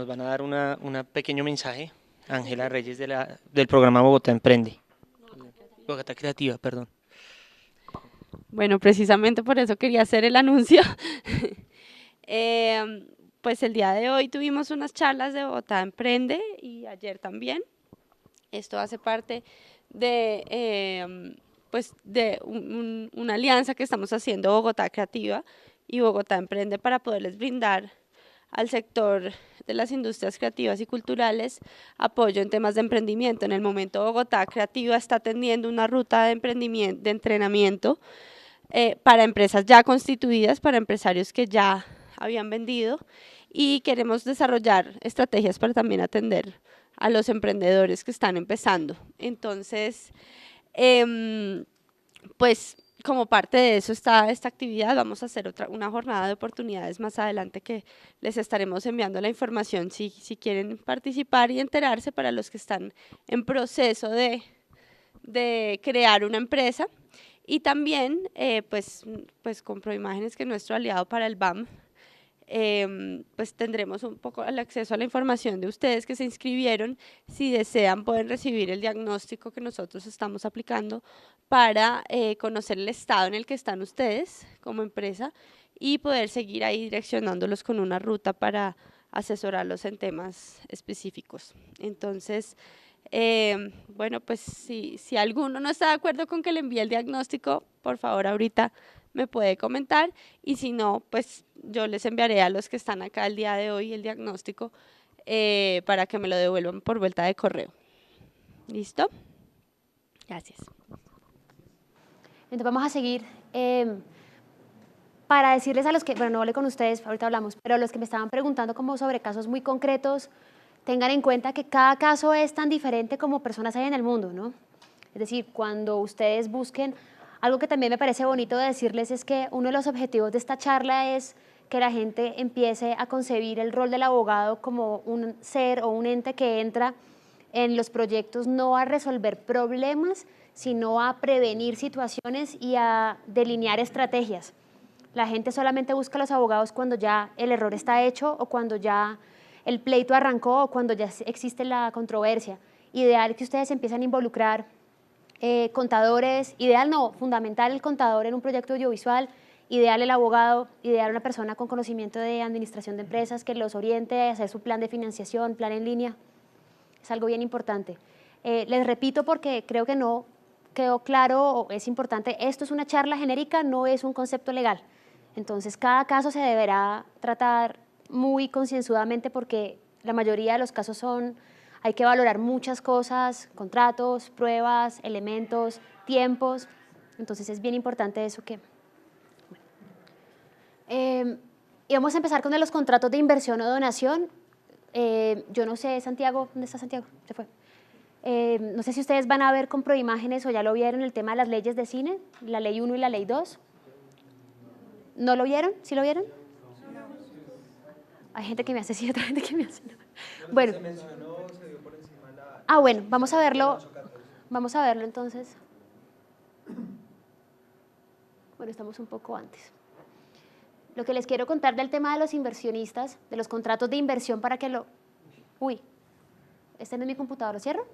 nos van a dar un pequeño mensaje, Ángela Reyes del programa Bogotá Emprende. Bogotá Creativa, perdón. Bueno, precisamente por eso quería hacer el anuncio. Pues el día de hoy tuvimos unas charlas de Bogotá Emprende y ayer también. Esto hace parte de, pues de una alianza que estamos haciendo Bogotá Creativa y Bogotá Emprende para poderles brindar al sector de las industrias creativas y culturales apoyo en temas de emprendimiento. En el momento Bogotá Creativa está atendiendo una ruta de emprendimiento, de entrenamiento para empresas ya constituidas, para empresarios que ya habían vendido, y queremos desarrollar estrategias para también atender a los emprendedores que están empezando. Entonces, pues como parte de eso está esta actividad. Vamos a hacer una jornada de oportunidades más adelante que les estaremos enviando la información si quieren participar y enterarse, para los que están en proceso de crear una empresa. Y también, pues con Proimágenes, que es nuestro aliado para el BAM, pues tendremos un poco el acceso a la información de ustedes que se inscribieron. Si desean, pueden recibir el diagnóstico que nosotros estamos aplicando para conocer el estado en el que están ustedes como empresa y poder seguir ahí direccionándolos con una ruta para asesorarlos en temas específicos. Entonces, bueno, pues si alguno no está de acuerdo con que le envíe el diagnóstico, por favor ahorita me puede comentar, y si no, pues yo les enviaré a los que están acá el día de hoy el diagnóstico para que me lo devuelvan por vuelta de correo. ¿Listo? Gracias. Entonces vamos a seguir. Para decirles a los que, bueno, no hablé con ustedes, ahorita hablamos, pero los que me estaban preguntando como sobre casos muy concretos, tengan en cuenta que cada caso es tan diferente como personas hay en el mundo, ¿no? Es decir, cuando ustedes busquen, algo que también me parece bonito de decirles es que uno de los objetivos de esta charla es que la gente empiece a concebir el rol del abogado como un ser o un ente que entra en los proyectos no a resolver problemas, sino a prevenir situaciones y a delinear estrategias. La gente solamente busca a los abogados cuando ya el error está hecho o cuando ya el pleito arrancó o cuando ya existe la controversia. Ideal que ustedes empiecen a involucrar contadores, ideal no, fundamental el contador en un proyecto audiovisual, ideal el abogado, ideal una persona con conocimiento de administración de empresas que los oriente a hacer su plan de financiación, plan en línea. Es algo bien importante. Les repito porque creo que no quedó claro o es importante, esto es una charla genérica, no es un concepto legal. Entonces, cada caso se deberá tratar muy concienzudamente porque la mayoría de los casos hay que valorar muchas cosas, contratos, pruebas, elementos, tiempos. Entonces, es bien importante eso que… y vamos a empezar con los contratos de inversión o donación. Yo no sé, Santiago, ¿dónde está Santiago? Se fue. No sé si ustedes van a ver con Proimágenes o ya lo vieron el tema de las leyes de cine, la ley 1 y la ley 2. ¿No lo vieron? ¿Sí lo vieron? Hay gente que me hace sí, otra gente que me hace no. Bueno. Bueno, vamos a verlo. Vamos a verlo entonces. Bueno, estamos un poco antes. Lo que les quiero contar del tema de los inversionistas, de los contratos de inversión para que lo… Uy, este no es mi computador, ¿lo cierro?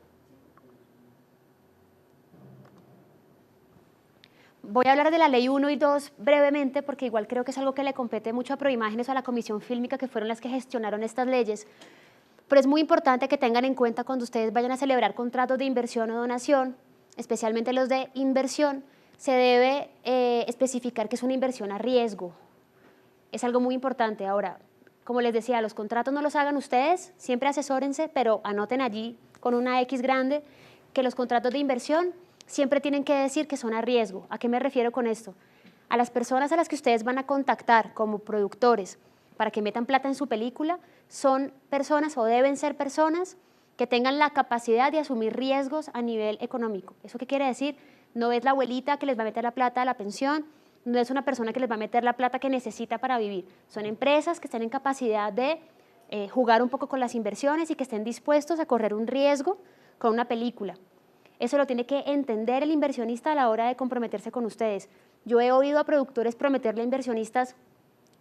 Voy a hablar de la ley 1 y 2 brevemente porque igual creo que es algo que le compete mucho a Proimágenes o a la Comisión Fílmica, que fueron las que gestionaron estas leyes. Pero es muy importante que tengan en cuenta cuando ustedes vayan a celebrar contratos de inversión o donación, especialmente los de inversión, se debe especificar que es una inversión a riesgo. Es algo muy importante. Ahora, como les decía, los contratos no los hagan ustedes, siempre asesórense, pero anoten allí con una X grande que los contratos de inversión siempre tienen que decir que son a riesgo. ¿A qué me refiero con esto? A las personas a las que ustedes van a contactar como productores para que metan plata en su película, son personas o deben ser personas que tengan la capacidad de asumir riesgos a nivel económico. ¿Eso qué quiere decir? No es la abuelita que les va a meter la plata a la pensión, no es una persona que les va a meter la plata que necesita para vivir. Son empresas que estén en capacidad de jugar un poco con las inversiones y que estén dispuestos a correr un riesgo con una película. Eso lo tiene que entender el inversionista a la hora de comprometerse con ustedes. Yo he oído a productores prometerle a inversionistas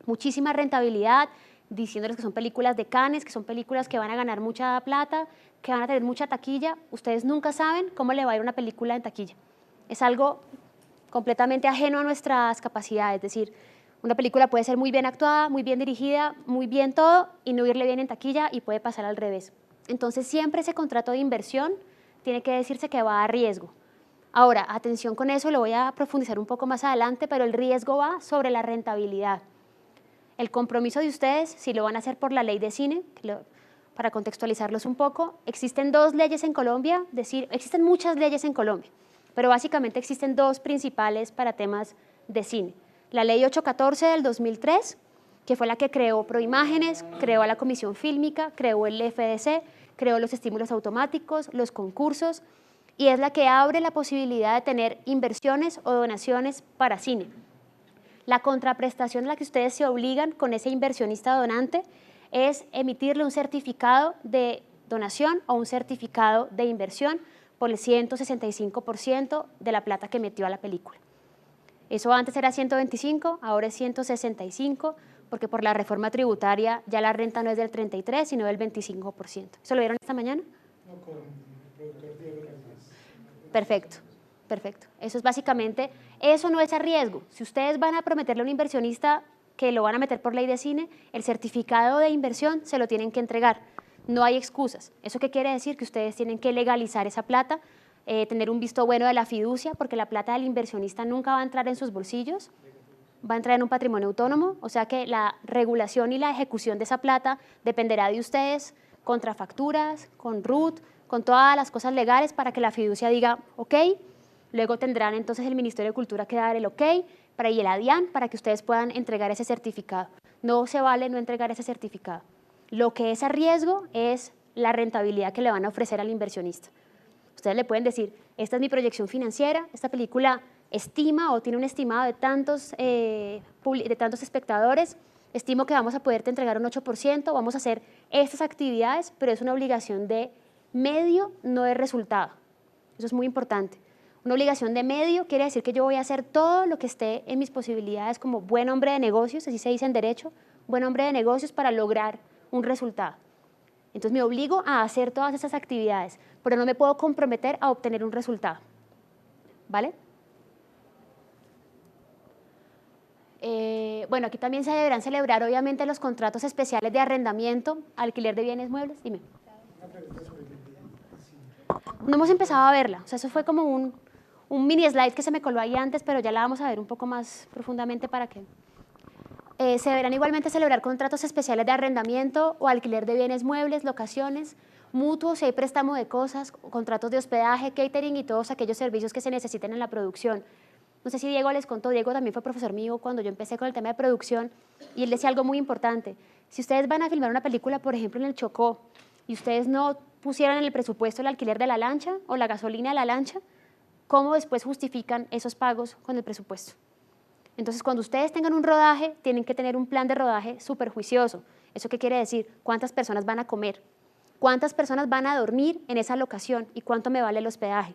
muchísima rentabilidad, diciéndoles que son películas de Cannes, que son películas que van a ganar mucha plata, que van a tener mucha taquilla. Ustedes nunca saben cómo le va a ir una película en taquilla. Es algo completamente ajeno a nuestras capacidades, es decir, una película puede ser muy bien actuada, muy bien dirigida, muy bien todo, y no irle bien en taquilla, y puede pasar al revés. Entonces, siempre ese contrato de inversión tiene que decirse que va a riesgo. Ahora, atención con eso, lo voy a profundizar un poco más adelante, pero el riesgo va sobre la rentabilidad. El compromiso de ustedes, si lo van a hacer por la ley de cine, para contextualizarlos un poco, existen dos leyes en Colombia, existen muchas leyes en Colombia, pero básicamente existen dos principales para temas de cine. La ley 814 del 2003, que fue la que creó Proimágenes, creó a la Comisión Fílmica, creó el FDC, creó los estímulos automáticos, los concursos, y es la que abre la posibilidad de tener inversiones o donaciones para cine. La contraprestación a la que ustedes se obligan con ese inversionista donante es emitirle un certificado de donación o un certificado de inversión por el 165% de la plata que metió a la película. Eso antes era 125, ahora es 165, porque por la reforma tributaria ya la renta no es del 33, sino del 25%. ¿Eso lo vieron esta mañana? No, con el productor Diego Reyes. Perfecto, perfecto. Eso es básicamente, eso no es a riesgo. Si ustedes van a prometerle a un inversionista que lo van a meter por ley de cine, el certificado de inversión se lo tienen que entregar. No hay excusas. ¿Eso qué quiere decir? Que ustedes tienen que legalizar esa plata, tener un visto bueno de la fiducia, porque la plata del inversionista nunca va a entrar en sus bolsillos, va a entrar en un patrimonio autónomo, o sea que la regulación y la ejecución de esa plata dependerá de ustedes, contra facturas, con RUT, con todas las cosas legales para que la fiducia diga ok, luego tendrán entonces el Ministerio de Cultura que dar el ok y el ADIAN para que ustedes puedan entregar ese certificado. No se vale no entregar ese certificado. Lo que es a riesgo es la rentabilidad que le van a ofrecer al inversionista. Ustedes le pueden decir, esta es mi proyección financiera, esta película estima o tiene un estimado de tantos espectadores, estimo que vamos a poderte entregar un 8%, vamos a hacer estas actividades, pero es una obligación de medio, no de resultado. Eso es muy importante. Una obligación de medio quiere decir que yo voy a hacer todo lo que esté en mis posibilidades como buen hombre de negocios, así se dice en derecho, buen hombre de negocios para lograr un resultado. Entonces me obligo a hacer todas esas actividades, pero no me puedo comprometer a obtener un resultado. ¿Vale? Bueno, aquí también se deberán celebrar obviamente los contratos especiales de arrendamiento, alquiler de bienes muebles. Dime. No hemos empezado a verla, o sea, eso fue como un mini slide que se me coló ahí antes, pero ya la vamos a ver un poco más profundamente para que... se deberán igualmente celebrar contratos especiales de arrendamiento o alquiler de bienes muebles, locaciones, mutuos, si hay préstamo de cosas, contratos de hospedaje, catering y todos aquellos servicios que se necesiten en la producción. No sé si Diego les contó, Diego también fue profesor mío cuando yo empecé con el tema de producción y él decía algo muy importante. Si ustedes van a filmar una película, por ejemplo, en el Chocó, y ustedes no pusieron en el presupuesto el alquiler de la lancha o la gasolina de la lancha, ¿cómo después justifican esos pagos con el presupuesto? Entonces, cuando ustedes tengan un rodaje, tienen que tener un plan de rodaje súper juicioso. ¿Eso qué quiere decir? ¿Cuántas personas van a comer? ¿Cuántas personas van a dormir en esa locación? ¿Y cuánto me vale el hospedaje?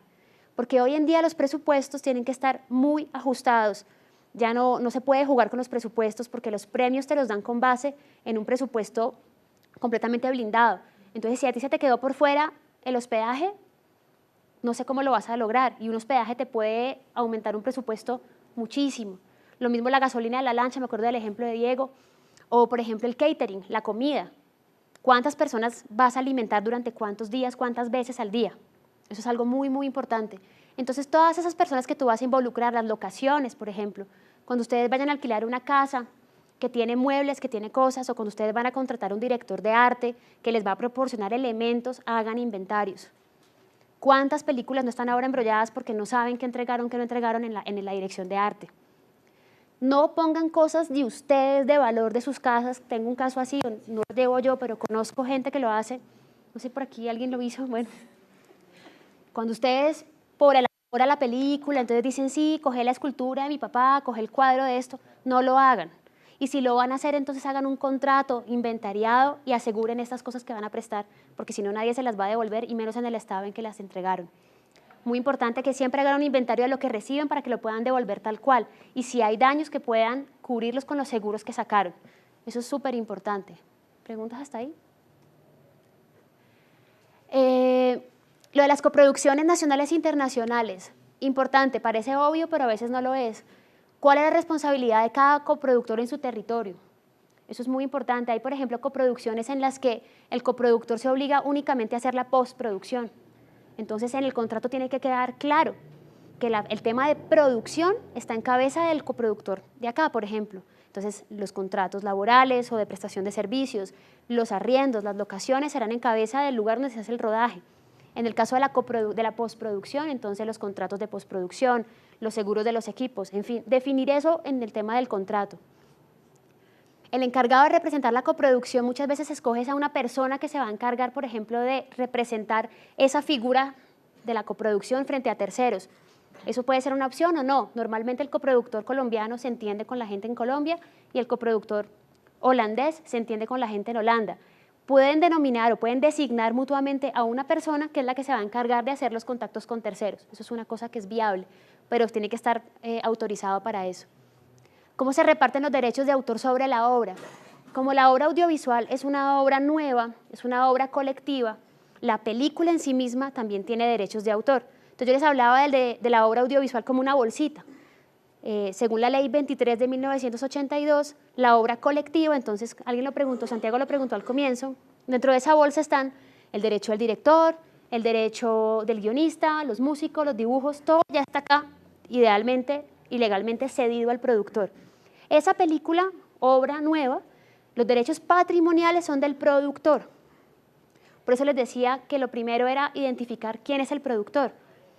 Porque hoy en día los presupuestos tienen que estar muy ajustados. Ya no se puede jugar con los presupuestos porque los premios te los dan con base en un presupuesto completamente blindado. Entonces, si a ti se te quedó por fuera el hospedaje, no sé cómo lo vas a lograr. Y un hospedaje te puede aumentar un presupuesto muchísimo. Lo mismo la gasolina de la lancha, me acuerdo del ejemplo de Diego. O, por ejemplo, el catering, la comida. ¿Cuántas personas vas a alimentar durante cuántos días, cuántas veces al día? Eso es algo muy, muy importante. Entonces, todas esas personas que tú vas a involucrar, las locaciones, por ejemplo, cuando ustedes vayan a alquilar una casa que tiene muebles, que tiene cosas, o cuando ustedes van a contratar un director de arte que les va a proporcionar elementos, hagan inventarios. ¿Cuántas películas no están ahora embrolladas porque no saben qué entregaron, qué no entregaron en la dirección de arte? No pongan cosas de ustedes, de valor de sus casas. Tengo un caso así, no lo llevo yo, pero conozco gente que lo hace. No sé, por aquí alguien lo hizo. Bueno, cuando ustedes, por el amor a la película, entonces dicen, sí, coge la escultura de mi papá, coge el cuadro de esto, no lo hagan. Y si lo van a hacer, entonces hagan un contrato inventariado y aseguren estas cosas que van a prestar, porque si no nadie se las va a devolver y menos en el estado en que las entregaron. Muy importante que siempre hagan un inventario de lo que reciben para que lo puedan devolver tal cual. Y si hay daños, que puedan cubrirlos con los seguros que sacaron. Eso es súper importante. ¿Preguntas hasta ahí? Lo de las coproducciones nacionales e internacionales, importante, parece obvio, pero a veces no lo es. ¿Cuál es la responsabilidad de cada coproductor en su territorio? Eso es muy importante. Hay, por ejemplo, coproducciones en las que el coproductor se obliga únicamente a hacer la postproducción. Entonces, en el contrato tiene que quedar claro que el tema de producción está en cabeza del coproductor de acá, por ejemplo. Entonces, los contratos laborales o de prestación de servicios, los arriendos, las locaciones serán en cabeza del lugar donde se hace el rodaje. En el caso de la postproducción, entonces los contratos de postproducción, los seguros de los equipos, en fin, definir eso en el tema del contrato. El encargado de representar la coproducción muchas veces escoges a una persona que se va a encargar, por ejemplo, de representar esa figura de la coproducción frente a terceros. ¿Eso puede ser una opción o no? Normalmente el coproductor colombiano se entiende con la gente en Colombia y el coproductor holandés se entiende con la gente en Holanda. Pueden denominar o pueden designar mutuamente a una persona que es la que se va a encargar de hacer los contactos con terceros. Eso es una cosa que es viable, pero tiene que estar autorizado para eso. ¿Cómo se reparten los derechos de autor sobre la obra? Como la obra audiovisual es una obra nueva, es una obra colectiva, la película en sí misma también tiene derechos de autor. Entonces yo les hablaba de la obra audiovisual como una bolsita. Según la ley 23 de 1982, la obra colectiva, entonces alguien lo preguntó, Santiago lo preguntó al comienzo, dentro de esa bolsa están el derecho del director, el derecho del guionista, los músicos, los dibujos, todo ya está acá, idealmente y legalmente cedido al productor. Esa película, obra nueva, los derechos patrimoniales son del productor. Por eso les decía que lo primero era identificar quién es el productor.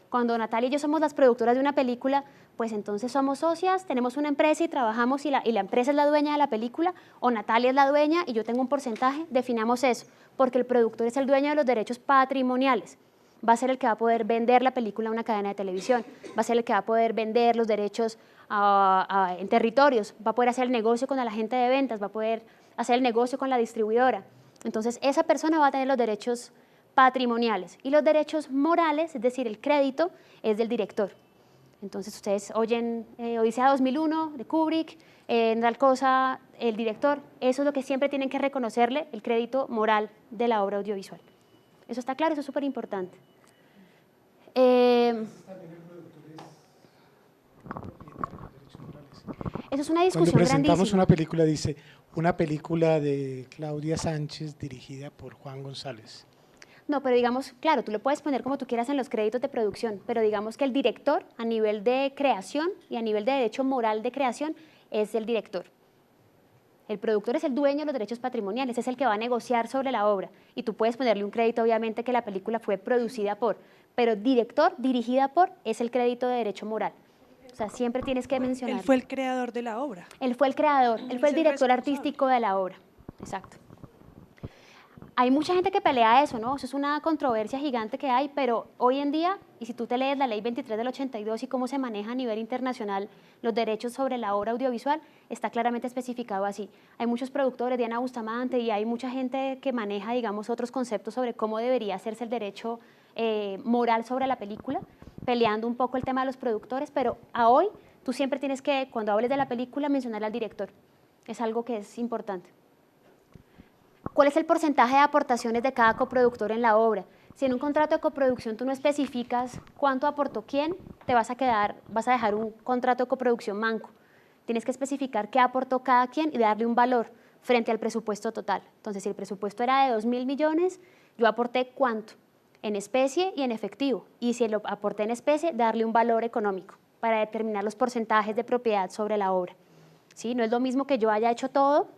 Cuando Natalia y yo somos las productoras de una película, pues entonces somos socias, tenemos una empresa y trabajamos y la empresa es la dueña de la película o Natalia es la dueña y yo tengo un porcentaje, definamos eso, porque el productor es el dueño de los derechos patrimoniales. Va a ser el que va a poder vender la película a una cadena de televisión, va a ser el que va a poder vender los derechos en territorios, va a poder hacer el negocio con la gente de ventas, va a poder hacer el negocio con la distribuidora. Entonces esa persona va a tener los derechos patrimoniales y los derechos morales, es decir, el crédito, es del director. Entonces ustedes oyen Odisea 2001 de Kubrick, tal cosa, el director, eso es lo que siempre tienen que reconocerle, el crédito moral de la obra audiovisual. Eso está claro, eso es súper importante. Eso es una discusión Cuando presentamos grandísima. una película, dice, una película de Claudia Sánchez dirigida por Juan González. No, pero digamos, claro, tú lo puedes poner como tú quieras en los créditos de producción, pero digamos que el director a nivel de creación y a nivel de derecho moral de creación es el director. El productor es el dueño de los derechos patrimoniales, es el que va a negociar sobre la obra y tú puedes ponerle un crédito obviamente que la película fue producida por, pero director, dirigida por, es el crédito de derecho moral. O sea, siempre tienes que mencionar. Él fue el creador de la obra. Él fue el creador, él fue el es el director responsable. artístico de la obra. Exacto. Hay mucha gente que pelea eso, ¿no? Eso es una controversia gigante que hay, pero hoy en día, y si tú te lees la ley 23 del 82 y cómo se maneja a nivel internacional los derechos sobre la obra audiovisual, está claramente especificado así. Hay muchos productores, Diana Bustamante, y hay mucha gente que maneja, digamos, otros conceptos sobre cómo debería hacerse el derecho moral sobre la película, peleando un poco el tema de los productores, pero a hoy tú siempre tienes que, cuando hables de la película, mencionar al director. Es algo que es importante. ¿Cuál es el porcentaje de aportaciones de cada coproductor en la obra? Si en un contrato de coproducción tú no especificas cuánto aportó quién, vas a dejar un contrato de coproducción manco. Tienes que especificar qué aportó cada quien y darle un valor frente al presupuesto total. Entonces, si el presupuesto era de 2.000 millones, yo aporté cuánto, en especie y en efectivo. Y si lo aporté en especie, darle un valor económico para determinar los porcentajes de propiedad sobre la obra. ¿Sí? No es lo mismo que yo haya hecho todo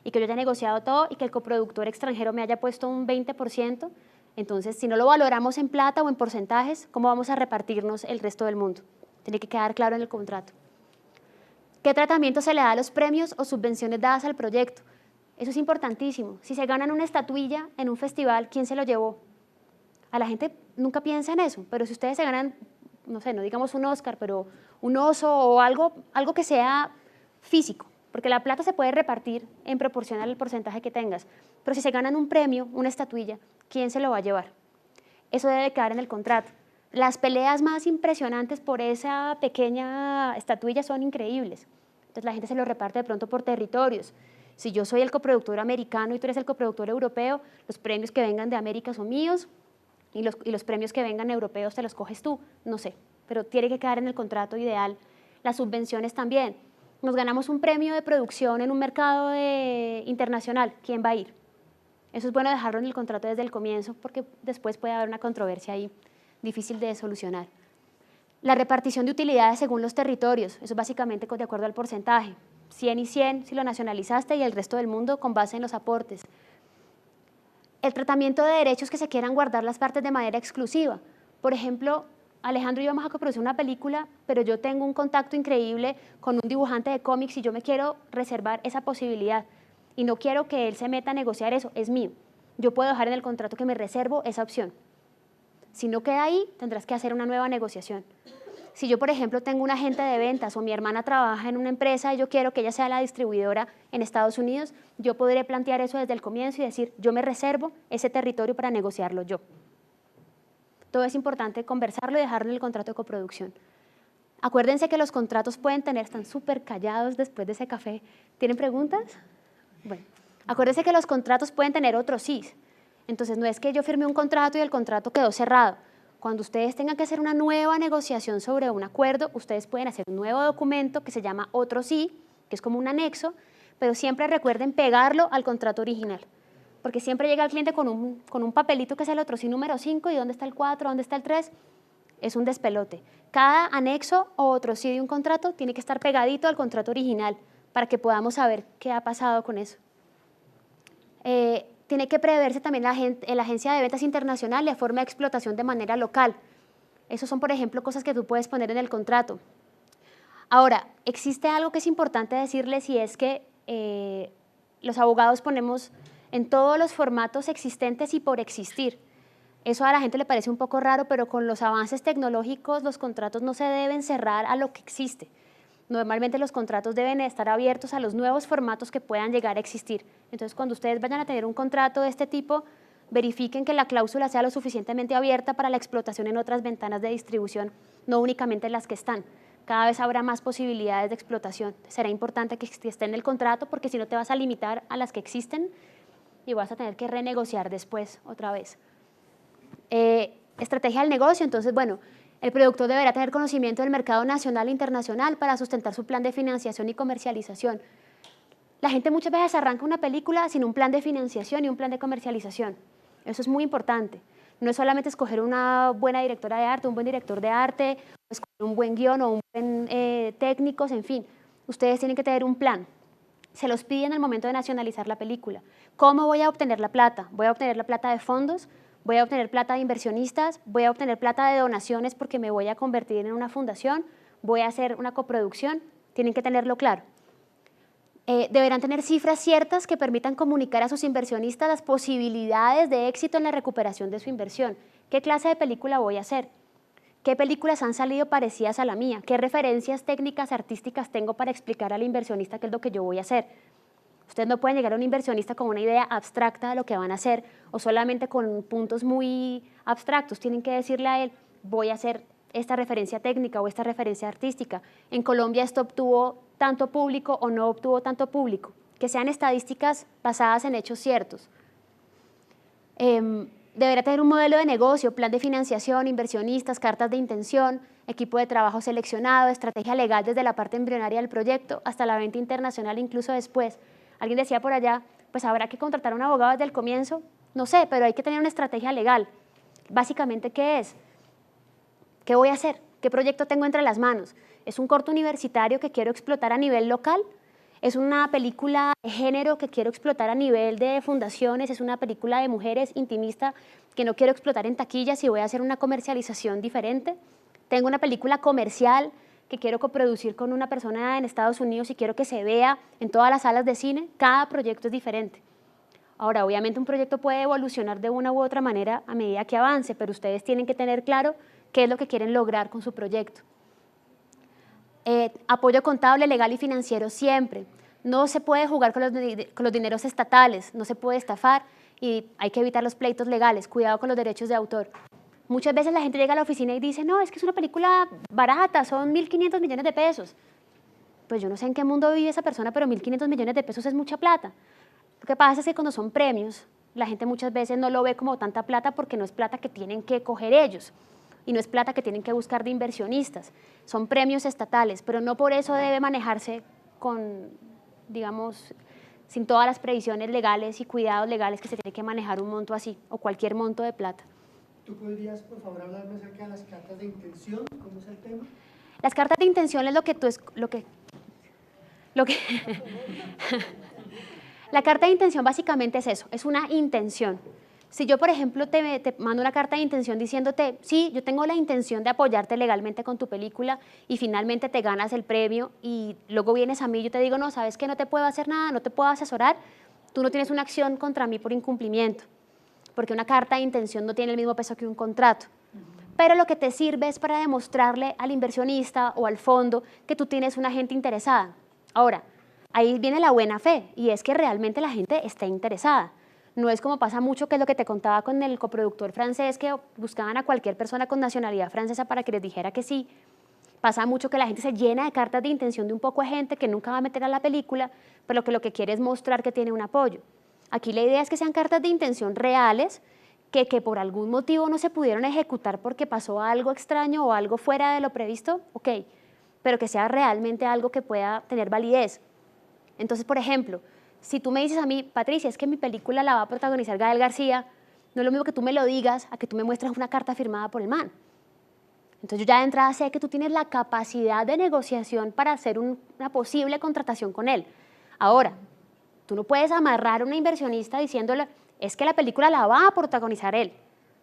y que yo haya negociado todo y que el coproductor extranjero me haya puesto un 20%, entonces si no lo valoramos en plata o en porcentajes, ¿cómo vamos a repartirnos el resto del mundo? Tiene que quedar claro en el contrato. ¿Qué tratamiento se le da a los premios o subvenciones dadas al proyecto? Eso es importantísimo. Si se ganan una estatuilla en un festival, ¿quién se lo llevó? A la gente nunca piensa en eso, pero si ustedes se ganan, no sé, no digamos un Oscar, pero un oso o algo que sea físico, porque la plata se puede repartir en proporción al porcentaje que tengas, pero si se ganan un premio, una estatuilla, ¿quién se lo va a llevar? Eso debe quedar en el contrato. Las peleas más impresionantes por esa pequeña estatuilla son increíbles, entonces la gente se lo reparte de pronto por territorios. Si yo soy el coproductor americano y tú eres el coproductor europeo, los premios que vengan de América son míos y los premios que vengan europeos te los coges tú, no sé, pero tiene que quedar en el contrato ideal. Las subvenciones también. Nos ganamos un premio de producción en un mercado internacional, ¿quién va a ir? Eso es bueno dejarlo en el contrato desde el comienzo porque después puede haber una controversia ahí difícil de solucionar. La repartición de utilidades según los territorios, eso es básicamente de acuerdo al porcentaje. 100 y 100 si lo nacionalizaste y el resto del mundo con base en los aportes. El tratamiento de derechos que se quieran guardar las partes de manera exclusiva. Por ejemplo, Alejandro y yo vamos a coproducir una película, pero yo tengo un contacto increíble con un dibujante de cómics y yo me quiero reservar esa posibilidad y no quiero que él se meta a negociar eso, es mío. Yo puedo dejar en el contrato que me reservo esa opción. Si no queda ahí, tendrás que hacer una nueva negociación. Si yo, por ejemplo, tengo un agente de ventas o mi hermana trabaja en una empresa y yo quiero que ella sea la distribuidora en Estados Unidos, yo podré plantear eso desde el comienzo y decir, yo me reservo ese territorio para negociarlo yo. Todo es importante conversarlo y dejarlo en el contrato de coproducción. Acuérdense que los contratos pueden tener, están súper callados después de ese café. ¿Tienen preguntas? Bueno, acuérdense que los contratos pueden tener otros sís. Entonces, no es que yo firme un contrato y el contrato quedó cerrado. Cuando ustedes tengan que hacer una nueva negociación sobre un acuerdo, ustedes pueden hacer un nuevo documento que se llama otro sí, que es como un anexo, pero siempre recuerden pegarlo al contrato original. Porque siempre llega el cliente con un papelito que es el otro sí número 5 y ¿dónde está el 4? ¿Dónde está el 3? Es un despelote. Cada anexo o otro sí de un contrato tiene que estar pegadito al contrato original para que podamos saber qué ha pasado con eso. Tiene que preverse también la agencia de ventas internacional y la forma de explotación de manera local. Esos son, por ejemplo, cosas que tú puedes poner en el contrato. Ahora, existe algo que es importante decirles y es que los abogados ponemos en todos los formatos existentes y por existir. Eso a la gente le parece un poco raro, pero con los avances tecnológicos los contratos no se deben cerrar a lo que existe. Normalmente los contratos deben estar abiertos a los nuevos formatos que puedan llegar a existir. Entonces, cuando ustedes vayan a tener un contrato de este tipo, verifiquen que la cláusula sea lo suficientemente abierta para la explotación en otras ventanas de distribución, no únicamente en las que están. Cada vez habrá más posibilidades de explotación. Será importante que esté en el contrato porque si no te vas a limitar a las que existen y vas a tener que renegociar después otra vez. Estrategia del negocio, entonces, bueno, el productor deberá tener conocimiento del mercado nacional e internacional para sustentar su plan de financiación y comercialización. La gente muchas veces arranca una película sin un plan de financiación y un plan de comercialización. Eso es muy importante. No es solamente escoger una buena directora de arte, un buen director de arte, o escoger un buen guión o un buen técnicos, en fin. Ustedes tienen que tener un plan. Se los pide en el momento de nacionalizar la película. ¿Cómo voy a obtener la plata? ¿Voy a obtener la plata de fondos? ¿Voy a obtener plata de inversionistas? ¿Voy a obtener plata de donaciones porque me voy a convertir en una fundación? ¿Voy a hacer una coproducción? Tienen que tenerlo claro. Deberán tener cifras ciertas que permitan comunicar a sus inversionistas las posibilidades de éxito en la recuperación de su inversión. ¿Qué clase de película voy a hacer? ¿Qué películas han salido parecidas a la mía? ¿Qué referencias técnicas, artísticas tengo para explicar al inversionista qué es lo que yo voy a hacer? Ustedes no pueden llegar a un inversionista con una idea abstracta de lo que van a hacer o solamente con puntos muy abstractos. Tienen que decirle a él, voy a hacer esta referencia técnica o esta referencia artística. En Colombia esto obtuvo tanto público o no obtuvo tanto público. Que sean estadísticas basadas en hechos ciertos. Deberá tener un modelo de negocio, plan de financiación, inversionistas, cartas de intención, equipo de trabajo seleccionado, estrategia legal desde la parte embrionaria del proyecto hasta la venta internacional, incluso después. Alguien decía por allá, pues habrá que contratar a un abogado desde el comienzo. No sé, pero hay que tener una estrategia legal. Básicamente, ¿qué es? ¿Qué voy a hacer? ¿Qué proyecto tengo entre las manos? ¿Es un corto universitario que quiero explotar a nivel local? ¿Es una película de género que quiero explotar a nivel de fundaciones? ¿Es una película de mujeres intimista que no quiero explotar en taquillas y voy a hacer una comercialización diferente? ¿Tengo una película comercial que quiero coproducir con una persona en Estados Unidos y quiero que se vea en todas las salas de cine? Cada proyecto es diferente. Ahora, obviamente un proyecto puede evolucionar de una u otra manera a medida que avance, pero ustedes tienen que tener claro qué es lo que quieren lograr con su proyecto. Apoyo contable, legal y financiero siempre. No se puede jugar con los dineros estatales, no se puede estafar y hay que evitar los pleitos legales. Cuidado con los derechos de autor. Muchas veces la gente llega a la oficina y dice, no, es que es una película barata, son 1.500 millones de pesos. pues yo no sé en qué mundo vive esa persona, pero 1.500 millones de pesos es mucha plata. Lo que pasa es que cuando son premios, la gente muchas veces no lo ve como tanta plata porque no es plata que tienen que coger ellos y no es plata que tienen que buscar de inversionistas. Son premios estatales, pero no por eso debe manejarse con, digamos, sin todas las previsiones legales y cuidados legales que se tiene que manejar un monto así o cualquier monto de plata. ¿Tú podrías, por favor, hablarme acerca de las cartas de intención? ¿Cómo es el tema? Las cartas de intención es La carta de intención básicamente es eso, es una intención. Si yo, por ejemplo, te mando una carta de intención diciéndote, sí, yo tengo la intención de apoyarte legalmente con tu película y finalmente te ganas el premio y luego vienes a mí y yo te digo, no, ¿sabes qué? No te puedo hacer nada, no te puedo asesorar, tú no tienes una acción contra mí por incumplimiento, porque una carta de intención no tiene el mismo peso que un contrato. Pero lo que te sirve es para demostrarle al inversionista o al fondo que tú tienes una gente interesada. Ahora, ahí viene la buena fe y es que realmente la gente está interesada. No es como pasa mucho, que es lo que te contaba con el coproductor francés, que buscaban a cualquier persona con nacionalidad francesa para que les dijera que sí. Pasa mucho que la gente se llena de cartas de intención de un poco de gente que nunca va a meter a la película, pero que lo que quiere es mostrar que tiene un apoyo. Aquí la idea es que sean cartas de intención reales, que por algún motivo no se pudieron ejecutar porque pasó algo extraño o algo fuera de lo previsto, ok, pero que sea realmente algo que pueda tener validez. Entonces, por ejemplo, si tú me dices a mí, Patricia, es que mi película la va a protagonizar Gael García, no es lo mismo que tú me lo digas a que tú me muestres una carta firmada por el man. Entonces yo ya de entrada sé que tú tienes la capacidad de negociación para hacer una posible contratación con él. Ahora, tú no puedes amarrar a una inversionista diciéndole, es que la película la va a protagonizar él,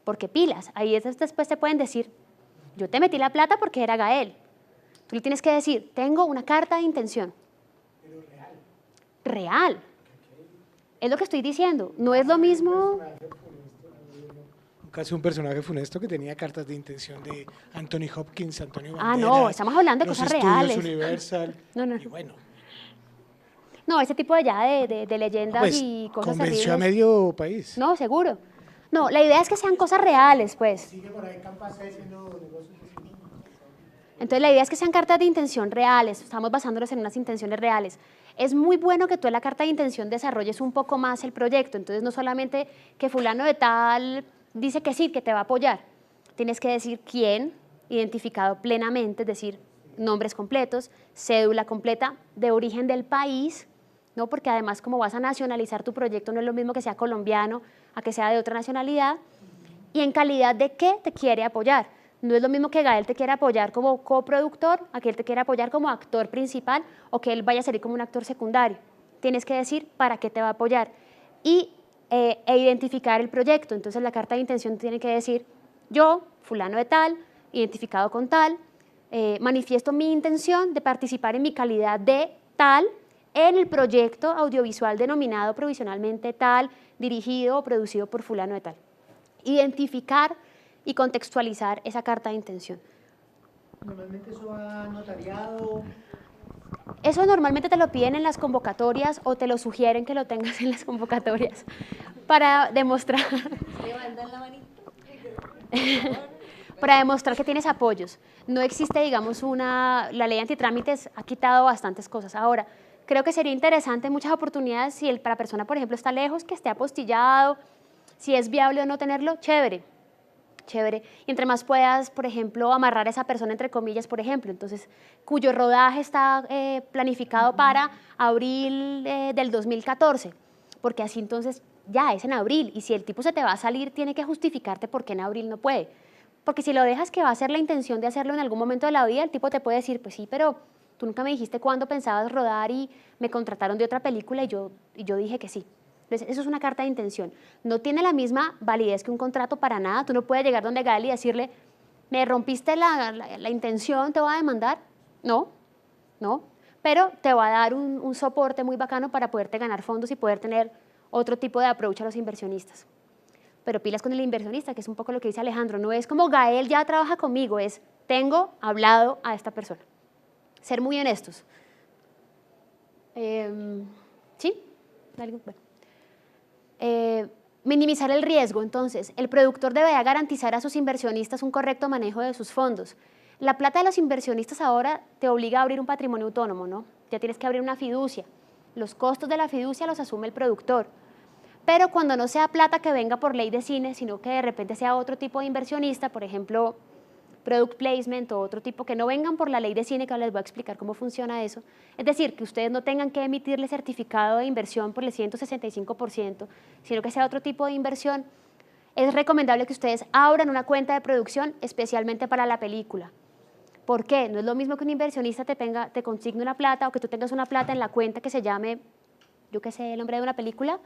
porque pilas, ahí después te pueden decir, yo te metí la plata porque era Gael. Tú le tienes que decir, tengo una carta de intención. Pero real. Real. Es lo que estoy diciendo, no es lo mismo. Casi un personaje funesto que tenía cartas de intención de Anthony Hopkins, Antonio Banderas. Ah, no, estamos hablando de los cosas estudios reales. Universal. No. Y bueno, No, ese tipo de leyendas pues y cosas convenció a terribles. medio país. No, seguro. No, la idea es que sean cosas reales, pues. Sigue por ahí Campas haciendo negocios. Entonces la idea es que sean cartas de intención reales, estamos basándonos en unas intenciones reales. Es muy bueno que tú en la carta de intención desarrolles un poco más el proyecto, entonces no solamente que fulano de tal dice que sí, que te va a apoyar, tienes que decir quién, identificado plenamente, es decir, nombres completos, cédula completa de origen del país, ¿no? Porque además como vas a nacionalizar tu proyecto no es lo mismo que sea colombiano a que sea de otra nacionalidad, y en calidad de qué te quiere apoyar. No es lo mismo que Gael te quiera apoyar como coproductor, a que él te quiera apoyar como actor principal o que él vaya a salir como un actor secundario. Tienes que decir para qué te va a apoyar y identificar el proyecto. Entonces la carta de intención tiene que decir, yo, fulano de tal, identificado con tal, manifiesto mi intención de participar en mi calidad de tal en el proyecto audiovisual denominado provisionalmente tal, dirigido o producido por fulano de tal. Identificar y contextualizar esa carta de intención. Normalmente eso va notariado. Eso normalmente te lo piden en las convocatorias o te lo sugieren que lo tengas en las convocatorias para demostrar, para demostrar que tienes apoyos. No existe, digamos, la ley antitrámites ha quitado bastantes cosas. Ahora, creo que sería interesante en muchas oportunidades si la persona, por ejemplo, está lejos, que esté apostillado, si es viable o no tenerlo, chévere. Chévere. Y entre más puedas, por ejemplo, amarrar a esa persona, entre comillas, por ejemplo, entonces, cuyo rodaje está planificado para abril del 2014, porque así entonces ya es en abril, y si el tipo se te va a salir, tiene que justificarte por qué en abril no puede. Porque si lo dejas que va a ser la intención de hacerlo en algún momento de la vida, el tipo te puede decir, pues sí, pero tú nunca me dijiste cuándo pensabas rodar y me contrataron de otra película y yo dije que sí. Entonces, eso es una carta de intención. No tiene la misma validez que un contrato para nada. Tú no puedes llegar donde Gael y decirle, me rompiste la intención, te voy a demandar. No, pero te va a dar un soporte muy bacano para poderte ganar fondos y poder tener otro tipo de approach a los inversionistas. Pero pilas con el inversionista, que es un poco lo que dice Alejandro. No es como Gael ya trabaja conmigo, es tengo hablado a esta persona. Ser muy honestos. ¿Sí? ¿Algo? Bueno. Minimizar el riesgo, entonces, el productor deberá garantizar a sus inversionistas un correcto manejo de sus fondos. La plata de los inversionistas ahora te obliga a abrir un patrimonio autónomo, ¿no? ya tienes que abrir una fiducia. Los costos de la fiducia los asume el productor. Pero cuando no sea plata que venga por ley de cine, sino que de repente sea otro tipo de inversionista, por ejemplo, product placement o otro tipo, que no vengan por la ley de cine, que ahora les voy a explicar cómo funciona eso. Es decir, que ustedes no tengan que emitirle certificado de inversión por el 165%, sino que sea otro tipo de inversión. Es recomendable que ustedes abran una cuenta de producción especialmente para la película. ¿Por qué? No es lo mismo que un inversionista te consigne una plata o que tú tengas una plata en la cuenta que se llame, yo qué sé, el nombre de una película,